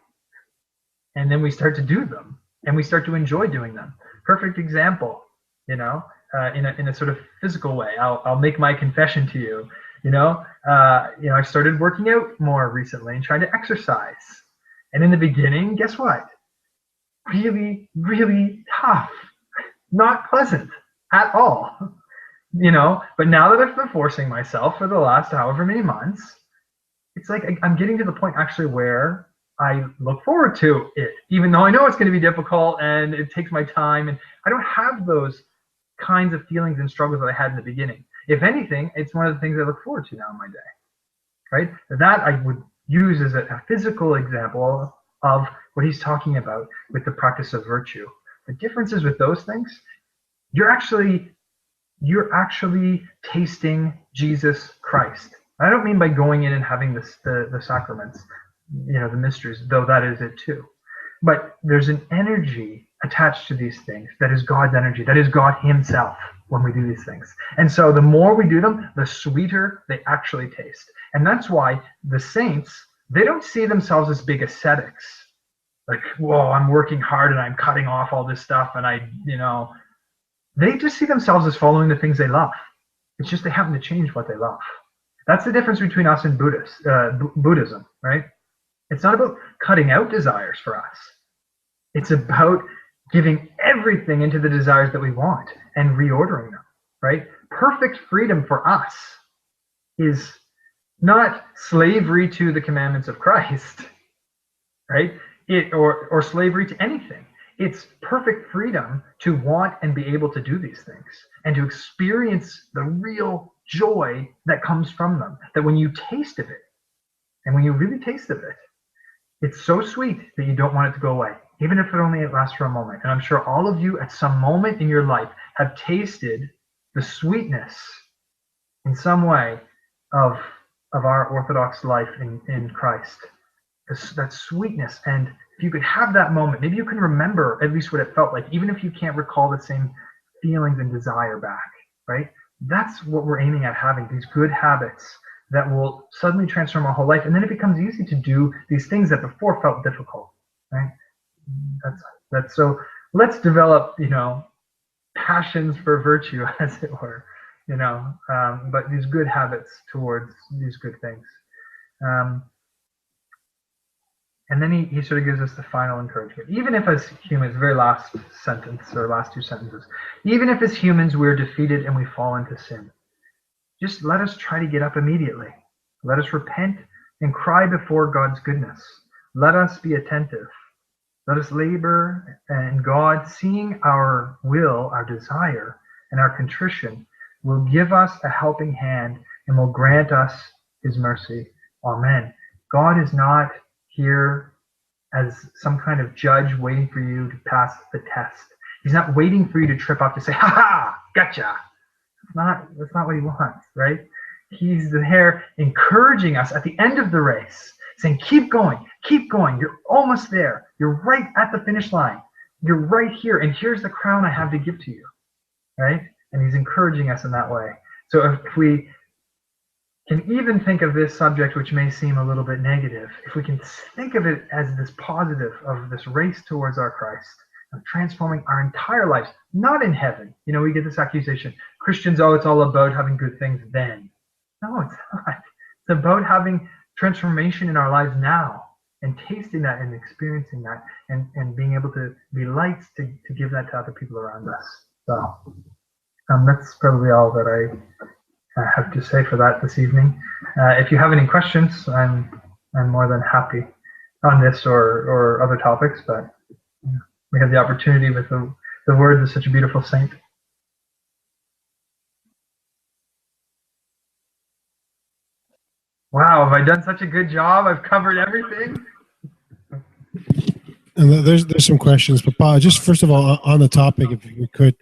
And then we start to do them and we start to enjoy doing them. Perfect example, in a sort of physical way. I'll make my confession to you. I started working out more recently and trying to exercise. And in the beginning, guess what? Really, really tough. Not pleasant at all. But now that I've been forcing myself for the last however many months, it's like I'm getting to the point actually where I look forward to it, even though I know it's going to be difficult and it takes my time, and I don't have those kinds of feelings and struggles that I had in the beginning. If anything, it's one of the things I look forward to now in my day, right? That I would use as a physical example of what he's talking about with the practice of virtue. The differences with those things, you're actually tasting Jesus Christ. I don't mean by going in and having the sacraments, the mysteries, though that is it too. But there's an energy attached to these things that is God's energy, that is God himself when we do these things. And so the more we do them, the sweeter they actually taste. And that's why the saints, they don't see themselves as big ascetics. Like, whoa, I'm working hard and I'm cutting off all this stuff and they just see themselves as following the things they love. It's just they happen to change what they love. That's the difference between us and Buddhism, right? It's not about cutting out desires for us. It's about giving everything into the desires that we want and reordering them, right? Perfect freedom for us is not slavery to the commandments of Christ, right? Or slavery to anything. It's perfect freedom to want and be able to do these things and to experience the real joy that comes from them. That when you taste of it, and when you really taste of it, it's so sweet that you don't want it to go away, even if it only lasts for a moment. And I'm sure all of you at some moment in your life have tasted the sweetness in some way of our Orthodox life in Christ. That sweetness. And if you could have that moment, maybe you can remember at least what it felt like, even if you can't recall the same feelings and desire back, right? That's what we're aiming at, having these good habits that will suddenly transform our whole life. And then it becomes easy to do these things that before felt difficult, right? That's so let's develop, passions for virtue, as it were, but these good habits towards these good things. And then he sort of gives us the final encouragement. Even if as humans, very last sentence, or last 2 sentences, even if as humans we're defeated and we fall into sin, just let us try to get up immediately. Let us repent and cry before God's goodness. Let us be attentive. Let us labor, and God, seeing our will, our desire, and our contrition, will give us a helping hand and will grant us his mercy. Amen. God is not here as some kind of judge waiting for you to pass the test. He's not waiting for you to trip up to say, ha ha, gotcha. That's not what he wants, right? He's there encouraging us at the end of the race, saying, keep going, you're almost there. You're right at the finish line. You're right here, and here's the crown I have to give to you, right? And he's encouraging us in that way. So if we can even think of this subject, which may seem a little bit negative, if we can think of it as this positive of this race towards our Christ, of transforming our entire lives, not in heaven. You know, we get this accusation, Christians, oh, it's all about having good things then. No, it's not. It's about having transformation in our lives now, and tasting that and experiencing that, and being able to be lights to give that to other people around us. So that's probably all that I have to say for that this evening. If you have any questions, I'm more than happy on this or other topics, but we have the opportunity with the words of such a beautiful saint. Wow, have I done such a good job? I've covered everything.
And there's some questions, but Paul, just first of all, on the topic, if you could,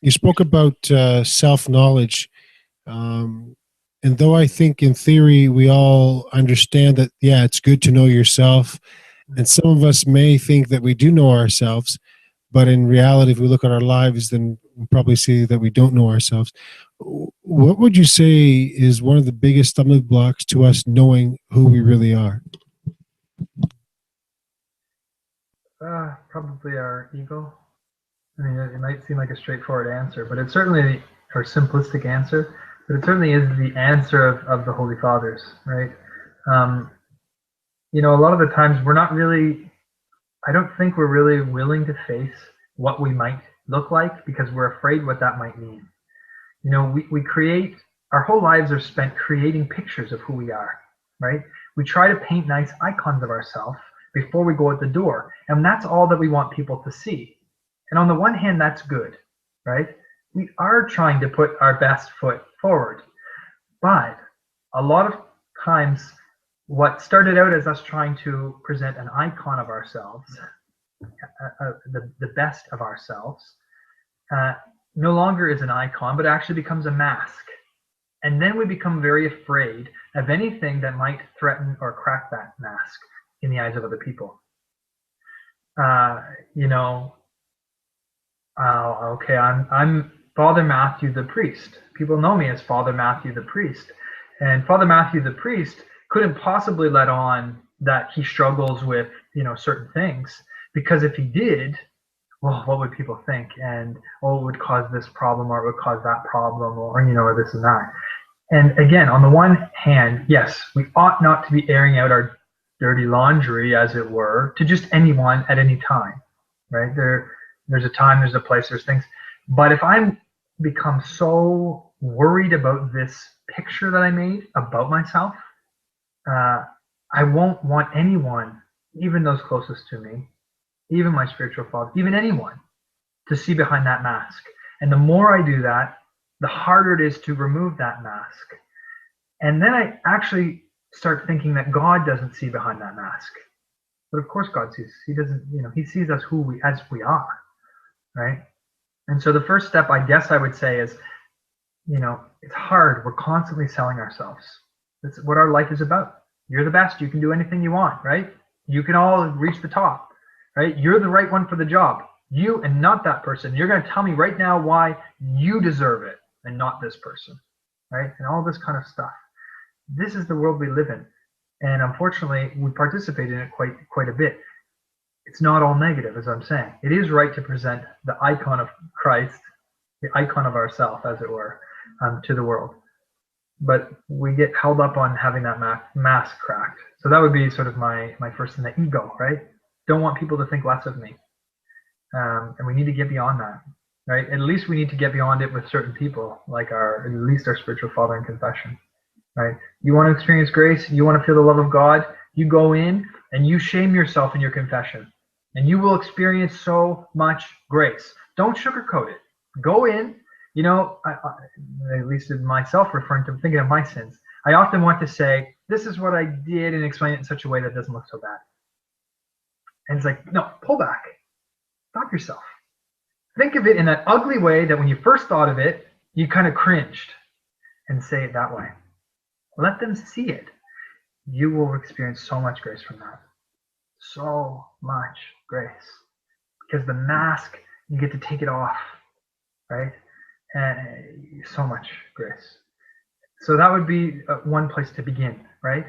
you spoke about self-knowledge, and though I think in theory we all understand that, yeah, it's good to know yourself, and some of us may think that we do know ourselves, but in reality, if we look at our lives, then we'll probably see that we don't know ourselves. What would you say is one of the biggest stumbling blocks to us knowing who we really are?
Probably our ego. I mean, it might seem like a straightforward answer, but it's certainly, or simplistic answer, but it certainly is the answer of the Holy Fathers, right? You know, a lot of the times we're not really, I don't think we're really willing to face what we might look like because we're afraid what that might mean. You know, we create, our whole lives are spent creating pictures of who we are, right? We try to paint nice icons of ourselves before we go out the door, and that's all that we want people to see. And on the one hand, that's good, right? We are trying to put our best foot forward, but a lot of times what started out as us trying to present an icon of ourselves, the best of ourselves, no longer is an icon, but actually becomes a mask. And then we become very afraid of anything that might threaten or crack that mask in the eyes of other people. You know, okay, I'm Father Matthew the priest. People know me as Father Matthew the priest. And Father Matthew the priest couldn't possibly let on that he struggles with, you know, certain things, because if he did, well, what would people think? And, oh, it would cause this problem, or it would cause that problem, or, you know, or this and that. And again, on the one hand, yes, we ought not to be airing out our dirty laundry, as it were, to just anyone at any time, right? There's a time, there's a place, there's things. But if I'm become so worried about this picture that I made about myself, I won't want anyone, even those closest to me, even my spiritual father, even anyone, to see behind that mask. And the more I do that, the harder it is to remove that mask. And then I actually start thinking that God doesn't see behind that mask. But of course God sees. He doesn't, you know, he sees us as we are, right? And so the first step, I guess I would say, is, you know, it's hard. We're constantly selling ourselves. That's what our life is about. You're the best. You can do anything you want, right? You can all reach the top, right? You're the right one for the job. You and not that person. You're going to tell me right now why you deserve it and not this person, right? And all this kind of stuff. This is the world we live in. And unfortunately, we participate in it quite a bit. It's not all negative, as I'm saying. It is right to present the icon of Christ, the icon of ourself, as it were, to the world. But we get held up on having that mask cracked. So that would be sort of my first thing, the ego, right? Don't want people to think less of me. And we need to get beyond that, right? At least we need to get beyond it with certain people, like at least our spiritual father in confession, right? You want to experience grace, you want to feel the love of God, you go in and you shame yourself in your confession, and you will experience so much grace. Don't sugarcoat it. Go in. You know, I, at least in myself, referring to thinking of my sins, I often want to say, this is what I did, and explain it in such a way that doesn't look so bad. And it's like, no, pull back. Stop yourself. Think of it in that ugly way that when you first thought of it, you kind of cringed, and say it that way. Let them see it. You will experience so much grace from that. So much grace. Because the mask, you get to take it off, right? And so much grace. So that would be one place to begin, right?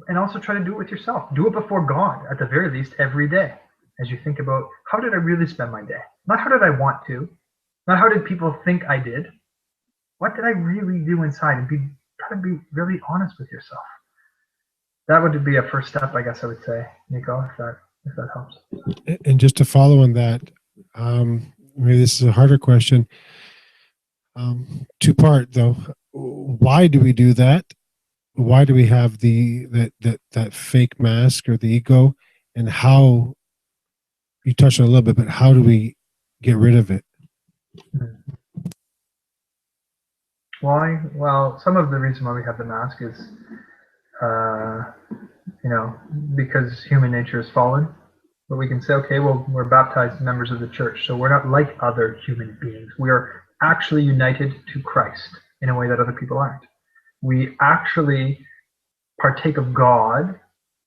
And also try to do it with yourself. Do it before God, at the very least, every day. As you think about, how did I really spend my day? Not how did I want to. Not how did people think I did. What did I really do inside? And try to be really honest with yourself. That would be a first step, I guess I would say, Nico, if that helps.
And just to follow on that, maybe this is a harder question. Two-part though. Why do we do that? Why do we have that fake mask or the ego? And how, you touched on it a little bit, but how do we get rid of it?
Why? Well, some of the reason why we have the mask is, because human nature is fallen. But we can say, okay, well, we're baptized members of the church, so we're not like other human beings. We are actually united to Christ in a way that other people aren't. We actually partake of God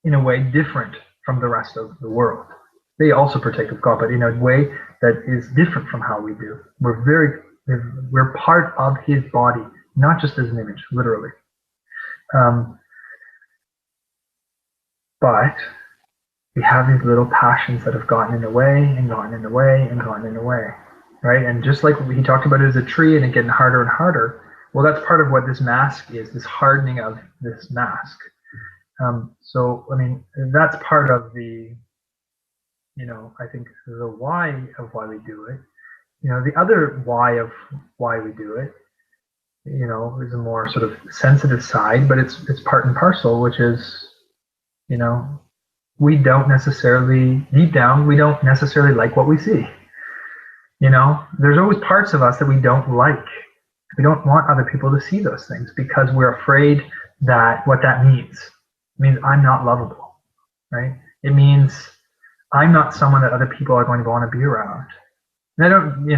in a way different from the rest of the world. They also partake of God, but in a way that is different from how we do. We're part of his body, not just as an image, literally. But we have these little passions that have gotten in the way and gotten in the way and gotten in the way, right? And just like he talked about it as a tree and it getting harder and harder, well, that's part of what this mask is, this hardening of this mask. So, I mean, that's part of the, I think the why of why we do it. The other why of why we do it, is a more sort of sensitive side, but it's part and parcel, which is, we don't necessarily, deep down, we don't necessarily like what we see. There's always parts of us that we don't like. We don't want other people to see those things because we're afraid that what that means. It means I'm not lovable, right? It means I'm not someone that other people are going to want to be around. And I don't,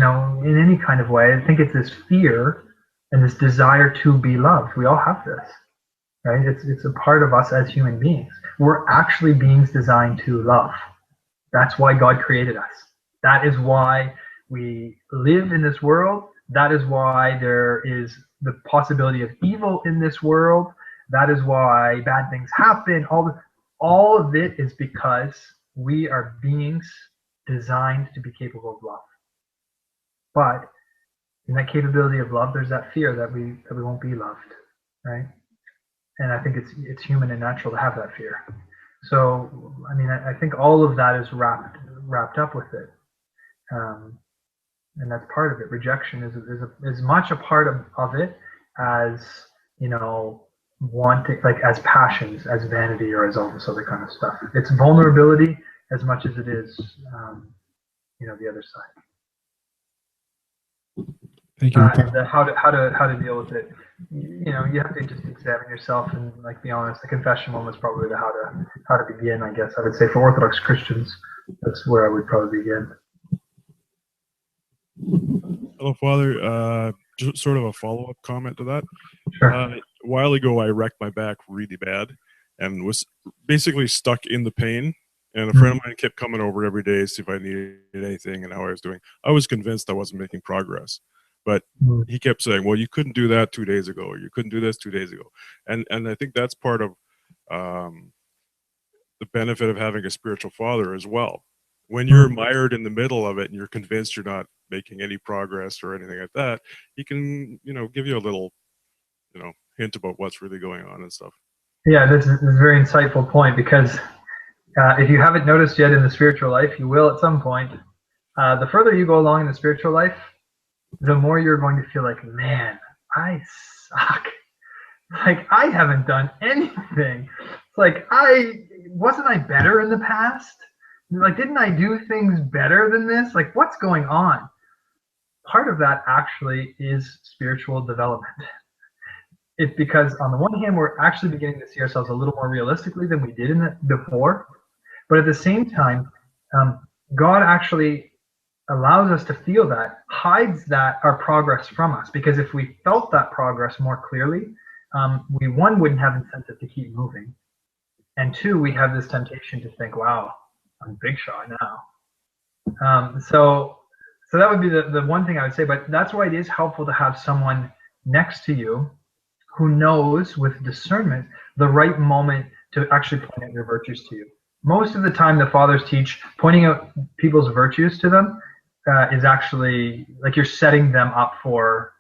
in any kind of way, I think it's this fear and this desire to be loved. We all have this, right? It's a part of us as human beings. We're actually beings designed to love. That's why God created us. That is why we live in this world. That is why there is the possibility of evil in this world. That is why bad things happen. All of it is because we are beings designed to be capable of love. But in that capability of love, there's that fear that we won't be loved, right? And I think it's human and natural to have that fear. So, I mean, I think all of that is wrapped up with it. And that's part of it. Rejection is as much a part of it as, wanting, like as passions, as vanity, or as all this other kind of stuff. It's vulnerability as much as it is, the other side.
Thank you.
How to deal with it. You have to just examine yourself and be honest. The confession one was probably the how to begin. I guess I would say for Orthodox Christians, that's where I would probably begin.
Hello, Father. Just sort of a follow-up comment to that.
Sure.
A while ago, I wrecked my back really bad and was basically stuck in the pain. And a friend of mine kept coming over every day to see if I needed anything and how I was doing. I was convinced I wasn't making progress. But he kept saying, well, you couldn't do that 2 days ago, or you couldn't do this 2 days ago. And I think that's part of the benefit of having a spiritual father as well. When you're mired in the middle of it and you're convinced you're not making any progress or anything like that, he can, give you a little, hint about what's really going on and stuff.
Yeah, this is a very insightful point, because if you haven't noticed yet in the spiritual life, you will at some point. The further you go along in the spiritual life, the more you're going to feel like, man, I suck. Like, I haven't done anything. It's like, wasn't I better in the past? Like, didn't I do things better than this? Like, what's going on? Part of that actually is spiritual development. it's because on the one hand, we're actually beginning to see ourselves a little more realistically than we did in it before. But at the same time, God actually allows us to feel that, hides that our progress from us. Because if we felt that progress more clearly, we, one, wouldn't have incentive to keep moving. And two, we have this temptation to think, wow, I'm big shot now. So that would be the one thing I would say. But that's why it is helpful to have someone next to you who knows with discernment the right moment to actually point out your virtues to you. Most of the time, the fathers teach pointing out people's virtues to them is actually like you're setting them up for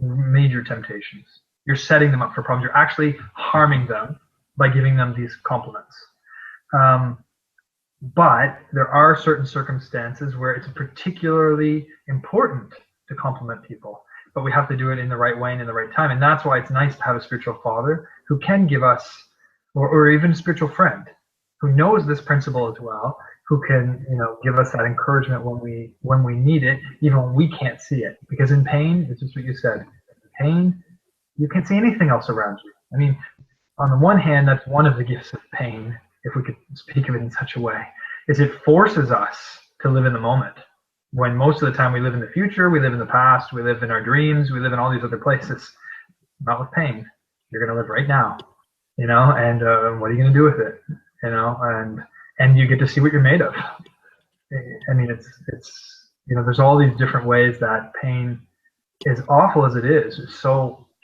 major temptations. You're setting them up for problems. You're actually harming them by giving them these compliments. But there are certain circumstances where it's particularly important to compliment people, but we have to do it in the right way and in the right time. And that's why it's nice to have a spiritual father who can give us, or even a spiritual friend who knows this principle as well, who can, give us that encouragement when we need it, even when we can't see it. Because in pain, it's just what you said. In pain, you can't see anything else around you. I mean, on the one hand, that's one of the gifts of pain, if we could speak of it in such a way, is it forces us to live in the moment. When most of the time we live in the future, we live in the past, we live in our dreams, we live in all these other places. Not with pain. You're going to live right now, and what are you going to do with it? And you get to see what you're made of. I mean, it's there's all these different ways that pain, as awful as it is,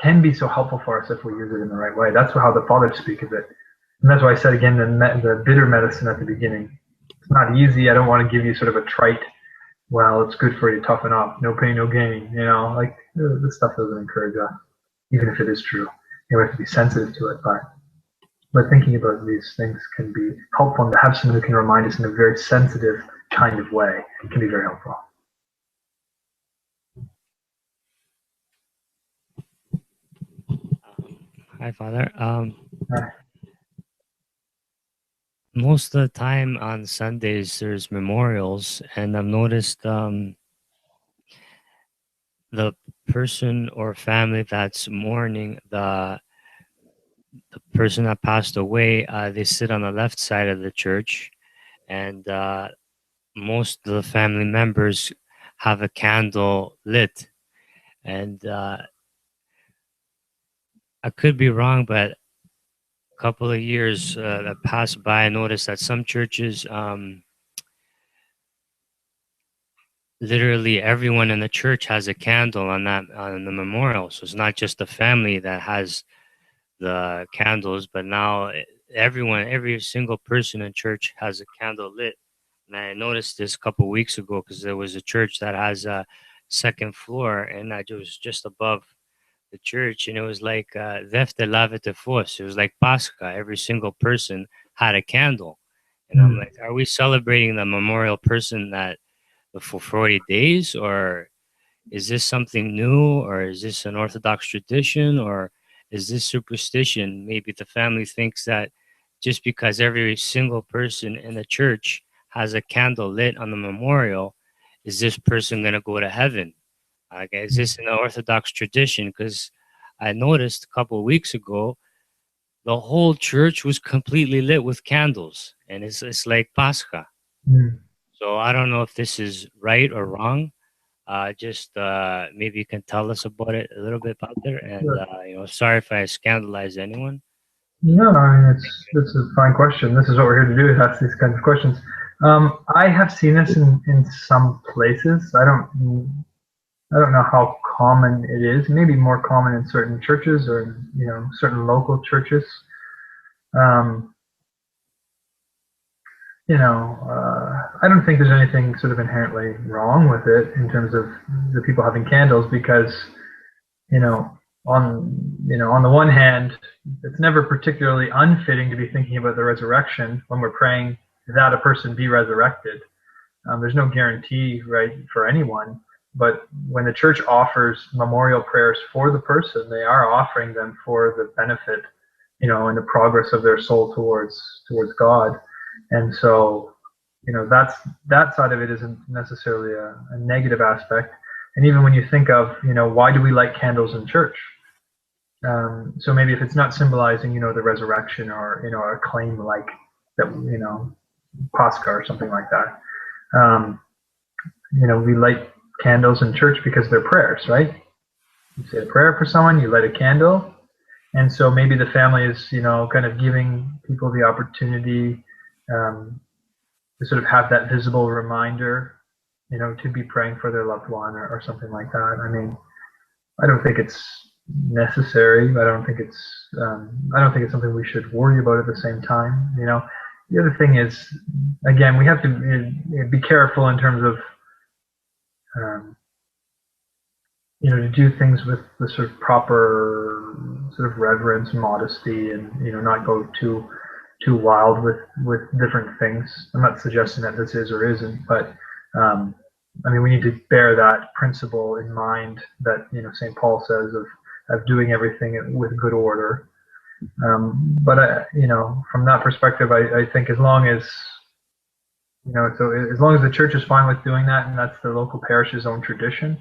can be so helpful for us if we use it in the right way. That's how the fathers speak of it. And that's why I said again, the bitter medicine at the beginning. It's not easy. I don't want to give you sort of a trite, well, it's good for you, toughen up, no pain, no gain. This stuff doesn't encourage us, even if it is true. We have to be sensitive to it, but thinking about these things can be helpful, and to have someone who can remind us in a very sensitive kind of way can be very helpful.
Hi, Father.
Hi.
Most of the time on Sundays, there's memorials, and I've noticed the person or family that's mourning the person that passed away, they sit on the left side of the church, and most of the family members have a candle lit. And I could be wrong, but a couple of years that passed by, I noticed that some churches, literally everyone in the church has a candle on the memorial. So it's not just the family that has the candles, but now every single person in church has a candle lit. And I noticed this a couple of weeks ago because there was a church that has a second floor, and I was just above the church, and it was like Vefte Lavete Fos. It was like Pascha. Every single person had a candle. And I'm like, are we celebrating the memorial person that for 40 days, or is this something new, or is this an Orthodox tradition, or is this superstition? Maybe the family thinks that just because every single person in the church has a candle lit on the memorial, is this person going to go to heaven? Like, is this an Orthodox tradition? Because I noticed a couple of weeks ago, the whole church was completely lit with candles, and it's like Pascha. So I don't know if this is right or wrong. Just maybe you can tell us about it a little bit about there. And sorry if I scandalize anyone.
No, I mean, it's a fine question. This is what we're here to do, is ask these kinds of questions. I have seen this in some places. I don't know how common it is. Maybe more common in certain churches or certain local churches. I don't think there's anything sort of inherently wrong with it in terms of the people having candles, because on the one hand, it's never particularly unfitting to be thinking about the resurrection when we're praying that a person be resurrected. There's no guarantee, right, for anyone. But when the church offers memorial prayers for the person, they are offering them for the benefit, and the progress of their soul towards God. And so, that side of it isn't necessarily a negative aspect. And even when you think of, why do we light candles in church? So maybe if it's not symbolizing, the resurrection or, a claim like that, Pascha or something like that. We light candles in church because they're prayers, right? You say a prayer for someone, you light a candle. And so maybe the family is, kind of giving people the opportunity to sort of have that visible reminder, to be praying for their loved one or something like that. I mean, I don't think it's necessary. I don't think it's something we should worry about at the same time. The other thing is, again, we have to be careful in terms of, to do things with the sort of proper sort of reverence, modesty, and not go too wild with different things. I'm not suggesting that this is or isn't, but I mean, we need to bear that principle in mind that St. Paul says of doing everything with good order. But from that perspective, I think as long as as long as the church is fine with doing that, and that's the local parish's own tradition.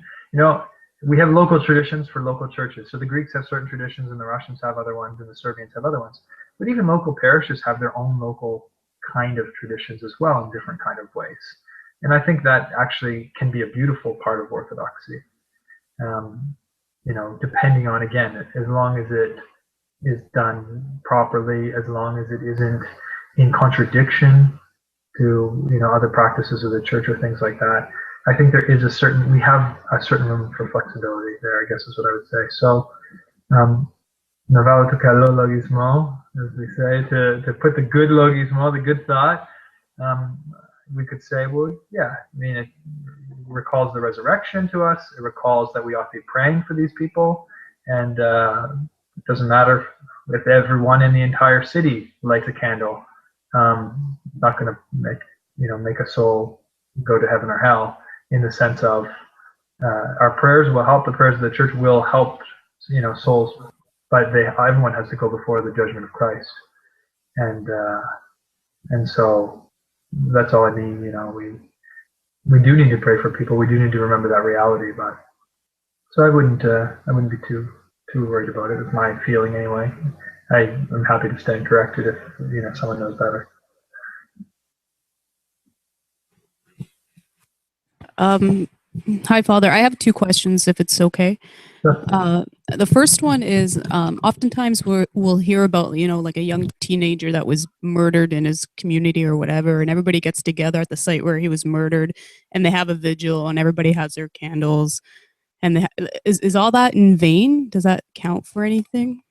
We have local traditions for local churches. So the Greeks have certain traditions, and the Russians have other ones, and the Serbians have other ones. But even local parishes have their own local kind of traditions as well in different kind of ways. And I think that actually can be a beautiful part of Orthodoxy. Depending on, again, as long as it is done properly, as long as it isn't in contradiction to other practices of the church or things like that. I think we have a certain room for flexibility there, I guess is what I would say. So, navato kalo logismo, as we say, to put the good logismo, the good thought, we could say, well, yeah, I mean, it recalls the resurrection to us. It recalls that we ought to be praying for these people. And it doesn't matter if everyone in the entire city lights a candle. Not going to make a soul go to heaven or hell, in the sense of our prayers will help. The prayers of the church will help, souls, but everyone has to go before the judgment of Christ, and so that's all I mean. We do need to pray for people. We do need to remember that reality. But so I wouldn't be too worried about it. It's my feeling anyway. I'm happy to stand corrected if someone knows better.
Hi, Father. I have two questions, if it's okay.
Sure.
The first one is, oftentimes we'll hear about, like a young teenager that was murdered in his community or whatever, and everybody gets together at the site where he was murdered, and they have a vigil, and everybody has their candles. And is all that in vain? Does that count for anything?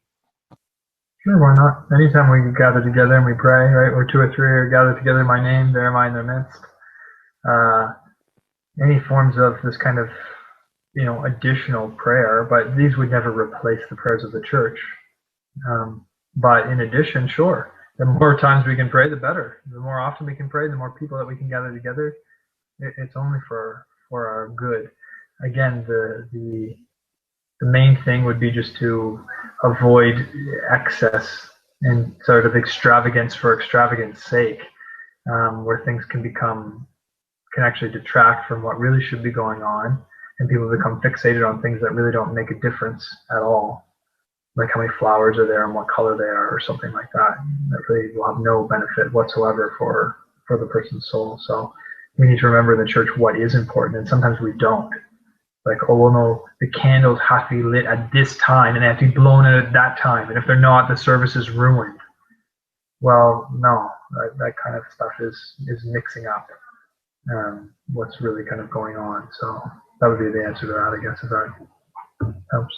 Sure, why not? Anytime we gather together and we pray, right? Where two or three are gathered together in my name, there am I in their midst. Any forms of this kind of, additional prayer, but these would never replace the prayers of the church. But in addition, sure, the more times we can pray, the better. The more often we can pray, the more people that we can gather together. It's only for our good. Again, the main thing would be just to avoid excess and sort of extravagance for extravagance sake, where things can actually detract from what really should be going on, and people become fixated on things that really don't make a difference at all, like how many flowers are there and what color they are or something like that. That really will have no benefit whatsoever for the person's soul. So we need to remember in the church what is important, and sometimes we don't. Like, oh, well, no, the candles have to be lit at this time and they have to be blown out at that time, and if they're not, the service is ruined. Well, no, that kind of stuff is mixing up what's really kind of going on. So that would be the answer to that, I guess, if that helps.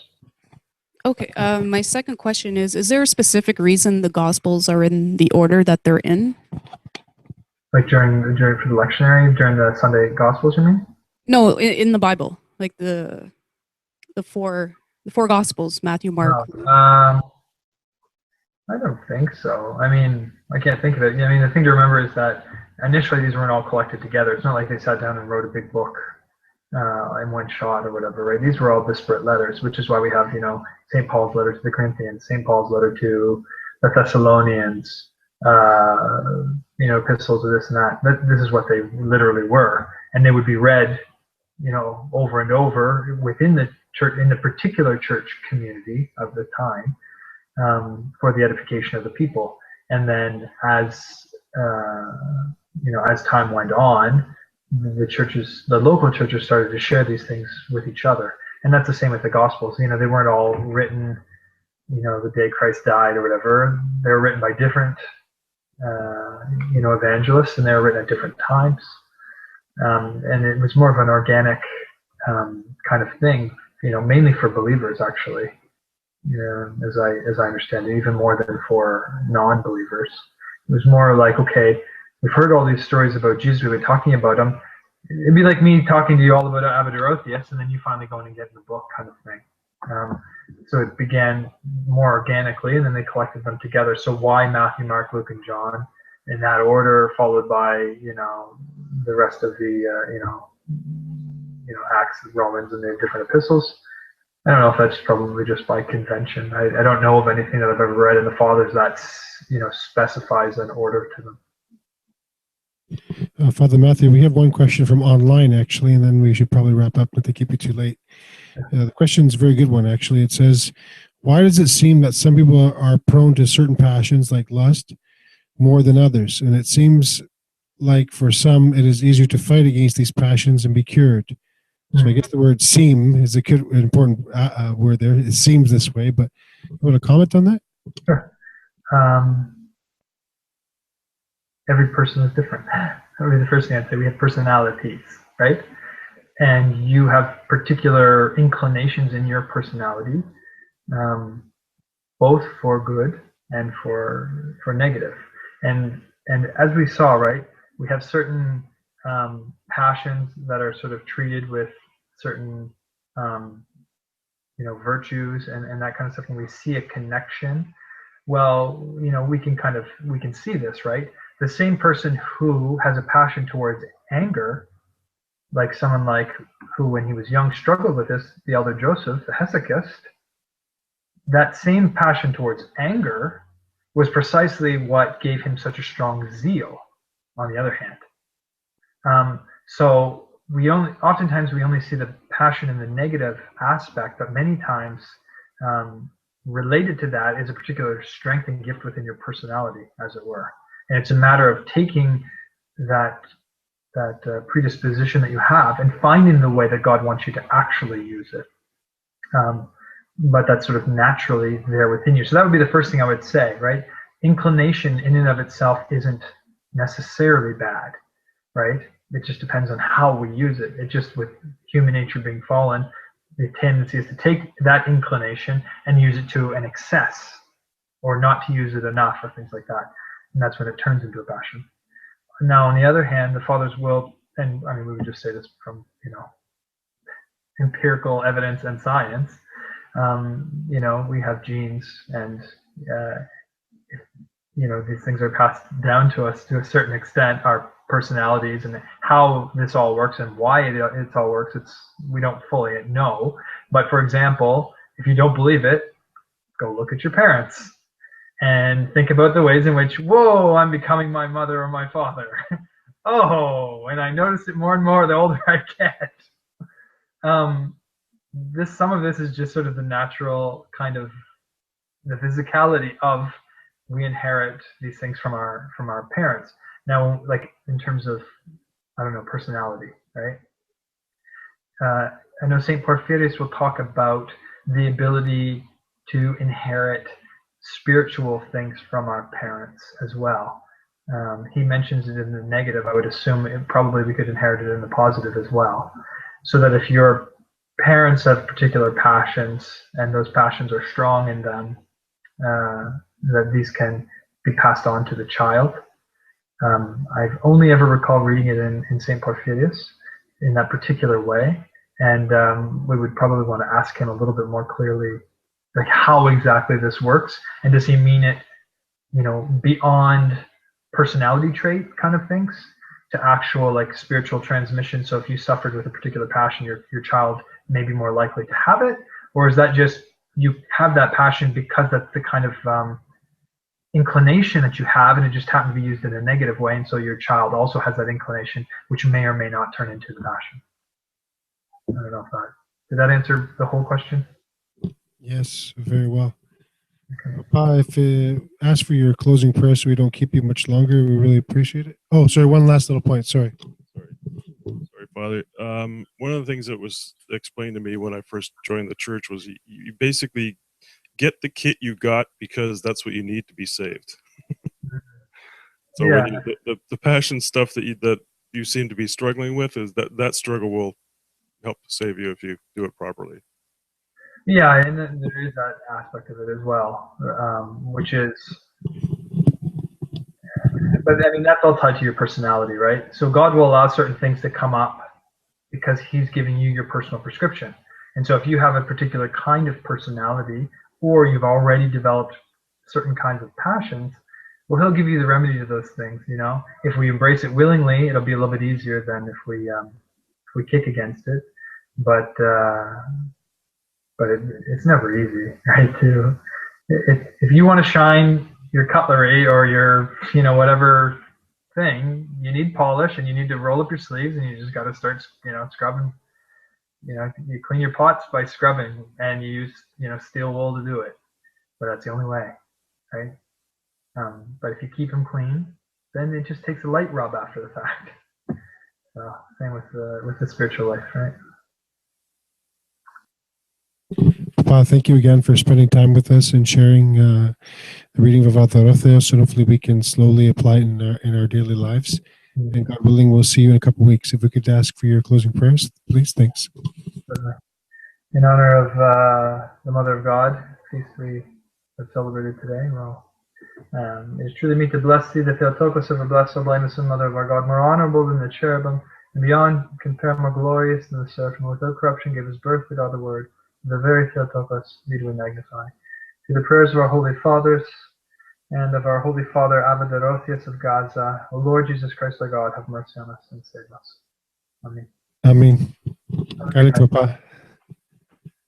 Okay. My second question is there a specific reason the Gospels are in the order that they're in?
Like during for the lectionary, during the Sunday Gospels, you mean?
No, in the Bible, like the four Gospels, Matthew, Mark.
I don't think so. I mean, I can't think of it. I mean, the thing to remember is that initially these weren't all collected together. It's not like they sat down and wrote a big book in one shot or whatever, right? These were all disparate letters, which is why we have, St. Paul's letter to the Corinthians, St. Paul's letter to the Thessalonians, epistles of this and that. This is what they literally were. And they would be read over and over within the church, in the particular church community of the time, for the edification of the people. And then as as time went on, the local churches started to share these things with each other. And that's the same with the Gospels. They weren't all written, the day Christ died or whatever. They were written by different, evangelists, and they were written at different times. And it was more of an organic kind of thing, mainly for believers, actually, as I understand it, even more than for non-believers. It was more like, okay, we've heard all these stories about Jesus, we've been talking about him. It'd be like me talking to you all about Abba Dorotheos, and then you finally going and getting the book, kind of thing. So it began more organically, and then they collected them together. So why Matthew, Mark, Luke, and John in that order, followed by the rest of the Acts, Romans, and the different epistles? I don't know if that's probably just by convention. I don't know of anything that I've ever read in the Fathers that specifies an order to them.
Father Matthew, we have one question from online, actually, and then we should probably wrap up not to keep you too late. The question is a very good one, actually. It says, why does it seem that some people are prone to certain passions like lust more than others? And it seems like for some, it is easier to fight against these passions and be cured. So I guess the word seem is an important word there. It seems this way, but you want to comment on that?
Sure. Every person is different. That would be the first thing I'd say. We have personalities, right? And you have particular inclinations in your personality, both for good and for negative. And as we saw, right, we have certain passions that are sort of treated with certain virtues and that kind of stuff. When we see a connection, well, we can see this, right? The same person who has a passion towards anger, like someone who when he was young struggled with this, the elder Joseph, the hesychist, that same passion towards anger was precisely what gave him such a strong zeal, on the other hand. So oftentimes we only see the passion in the negative aspect, but many times related to that is a particular strength and gift within your personality, as it were. And it's a matter of taking that predisposition that you have and finding the way that God wants you to actually use it. But that's sort of naturally there within you. So that would be the first thing I would say, right? Inclination in and of itself isn't necessarily bad, right? It just depends on how we use it. It just, with human nature being fallen, the tendency is to take that inclination and use it to an excess, or not to use it enough, or things like that. And that's when it turns into a passion. Now, on the other hand, the Fathers will, and I mean, we would just say this from, empirical evidence and science, we have genes, and, these things are passed down to us to a certain extent, our personalities, and how this all works and why it all works. We don't fully know. But for example, if you don't believe it, go look at your parents. And think about the ways in which, whoa, I'm becoming my mother or my father. Oh, and I notice it more and more the older I get. Some of this is just sort of the natural kind of the physicality of, we inherit these things from our parents. Now, like in terms of, personality, right? I know St. Porphyrius will talk about the ability to inherit spiritual things from our parents as well. He mentions it in the negative. I would assume we could inherit it in the positive as well. So that if your parents have particular passions and those passions are strong in them, that these can be passed on to the child. I've only ever recalled reading it in St. Porphyrius in that particular way. And we would probably want to ask him a little bit more clearly, like how exactly this works, and does he mean it, beyond personality trait kind of things to actual like spiritual transmission? So if you suffered with a particular passion, your child may be more likely to have it, or is that just you have that passion because that's the kind of inclination that you have, and it just happened to be used in a negative way, and so your child also has that inclination, which may or may not turn into the passion. I don't know if that did that answer the whole question.
Yes, very well.
Okay.
Papa, if ask for your closing prayer so we don't keep you much longer, we really appreciate it. Oh, sorry, one last little point. Sorry.
Sorry, Father. One of the things that was explained to me when I first joined the church was you basically get the kit you got because that's what you need to be saved. So
Yeah.
when the passion stuff that you seem to be struggling with is that struggle will help to save you if you do it properly.
Yeah, and then there is that aspect of it as well, which is, but I mean, that's all tied to your personality, right? So God will allow certain things to come up because He's giving you your personal prescription. And so if you have a particular kind of personality, or you've already developed certain kinds of passions, well, He'll give you the remedy to those things. You know, if we embrace it willingly, it'll be a little bit easier than if we kick against it. But it's never easy, right? If you want to shine your cutlery or your whatever thing, you need polish and you need to roll up your sleeves and you just got to start scrubbing. You clean your pots by scrubbing and you use steel wool to do it, but that's the only way, right? But if you keep them clean, then it just takes a light rub after the fact. So same with the spiritual life, right?
Papa, thank you again for spending time with us and sharing the reading of Abba Dorotheos, and hopefully we can slowly apply it in our daily lives. And God willing, we'll see you in a couple of weeks. If we could ask for your closing prayers, please. Thanks.
In honor of the Mother of God, feast we have celebrated today, well, it is truly meet to bless thee, the Theotokos of a blessed, so blameless, and Mother of our God, more honorable than the cherubim, and beyond compare more glorious than the seraphim, without corruption gave us birth without the word. The very Theotokos need we magnify. Through the prayers of our holy fathers and of our holy father Abba Dorotheos of Gaza, O Lord Jesus Christ our God, have mercy on us and save us. Amen.
Amen. Papa.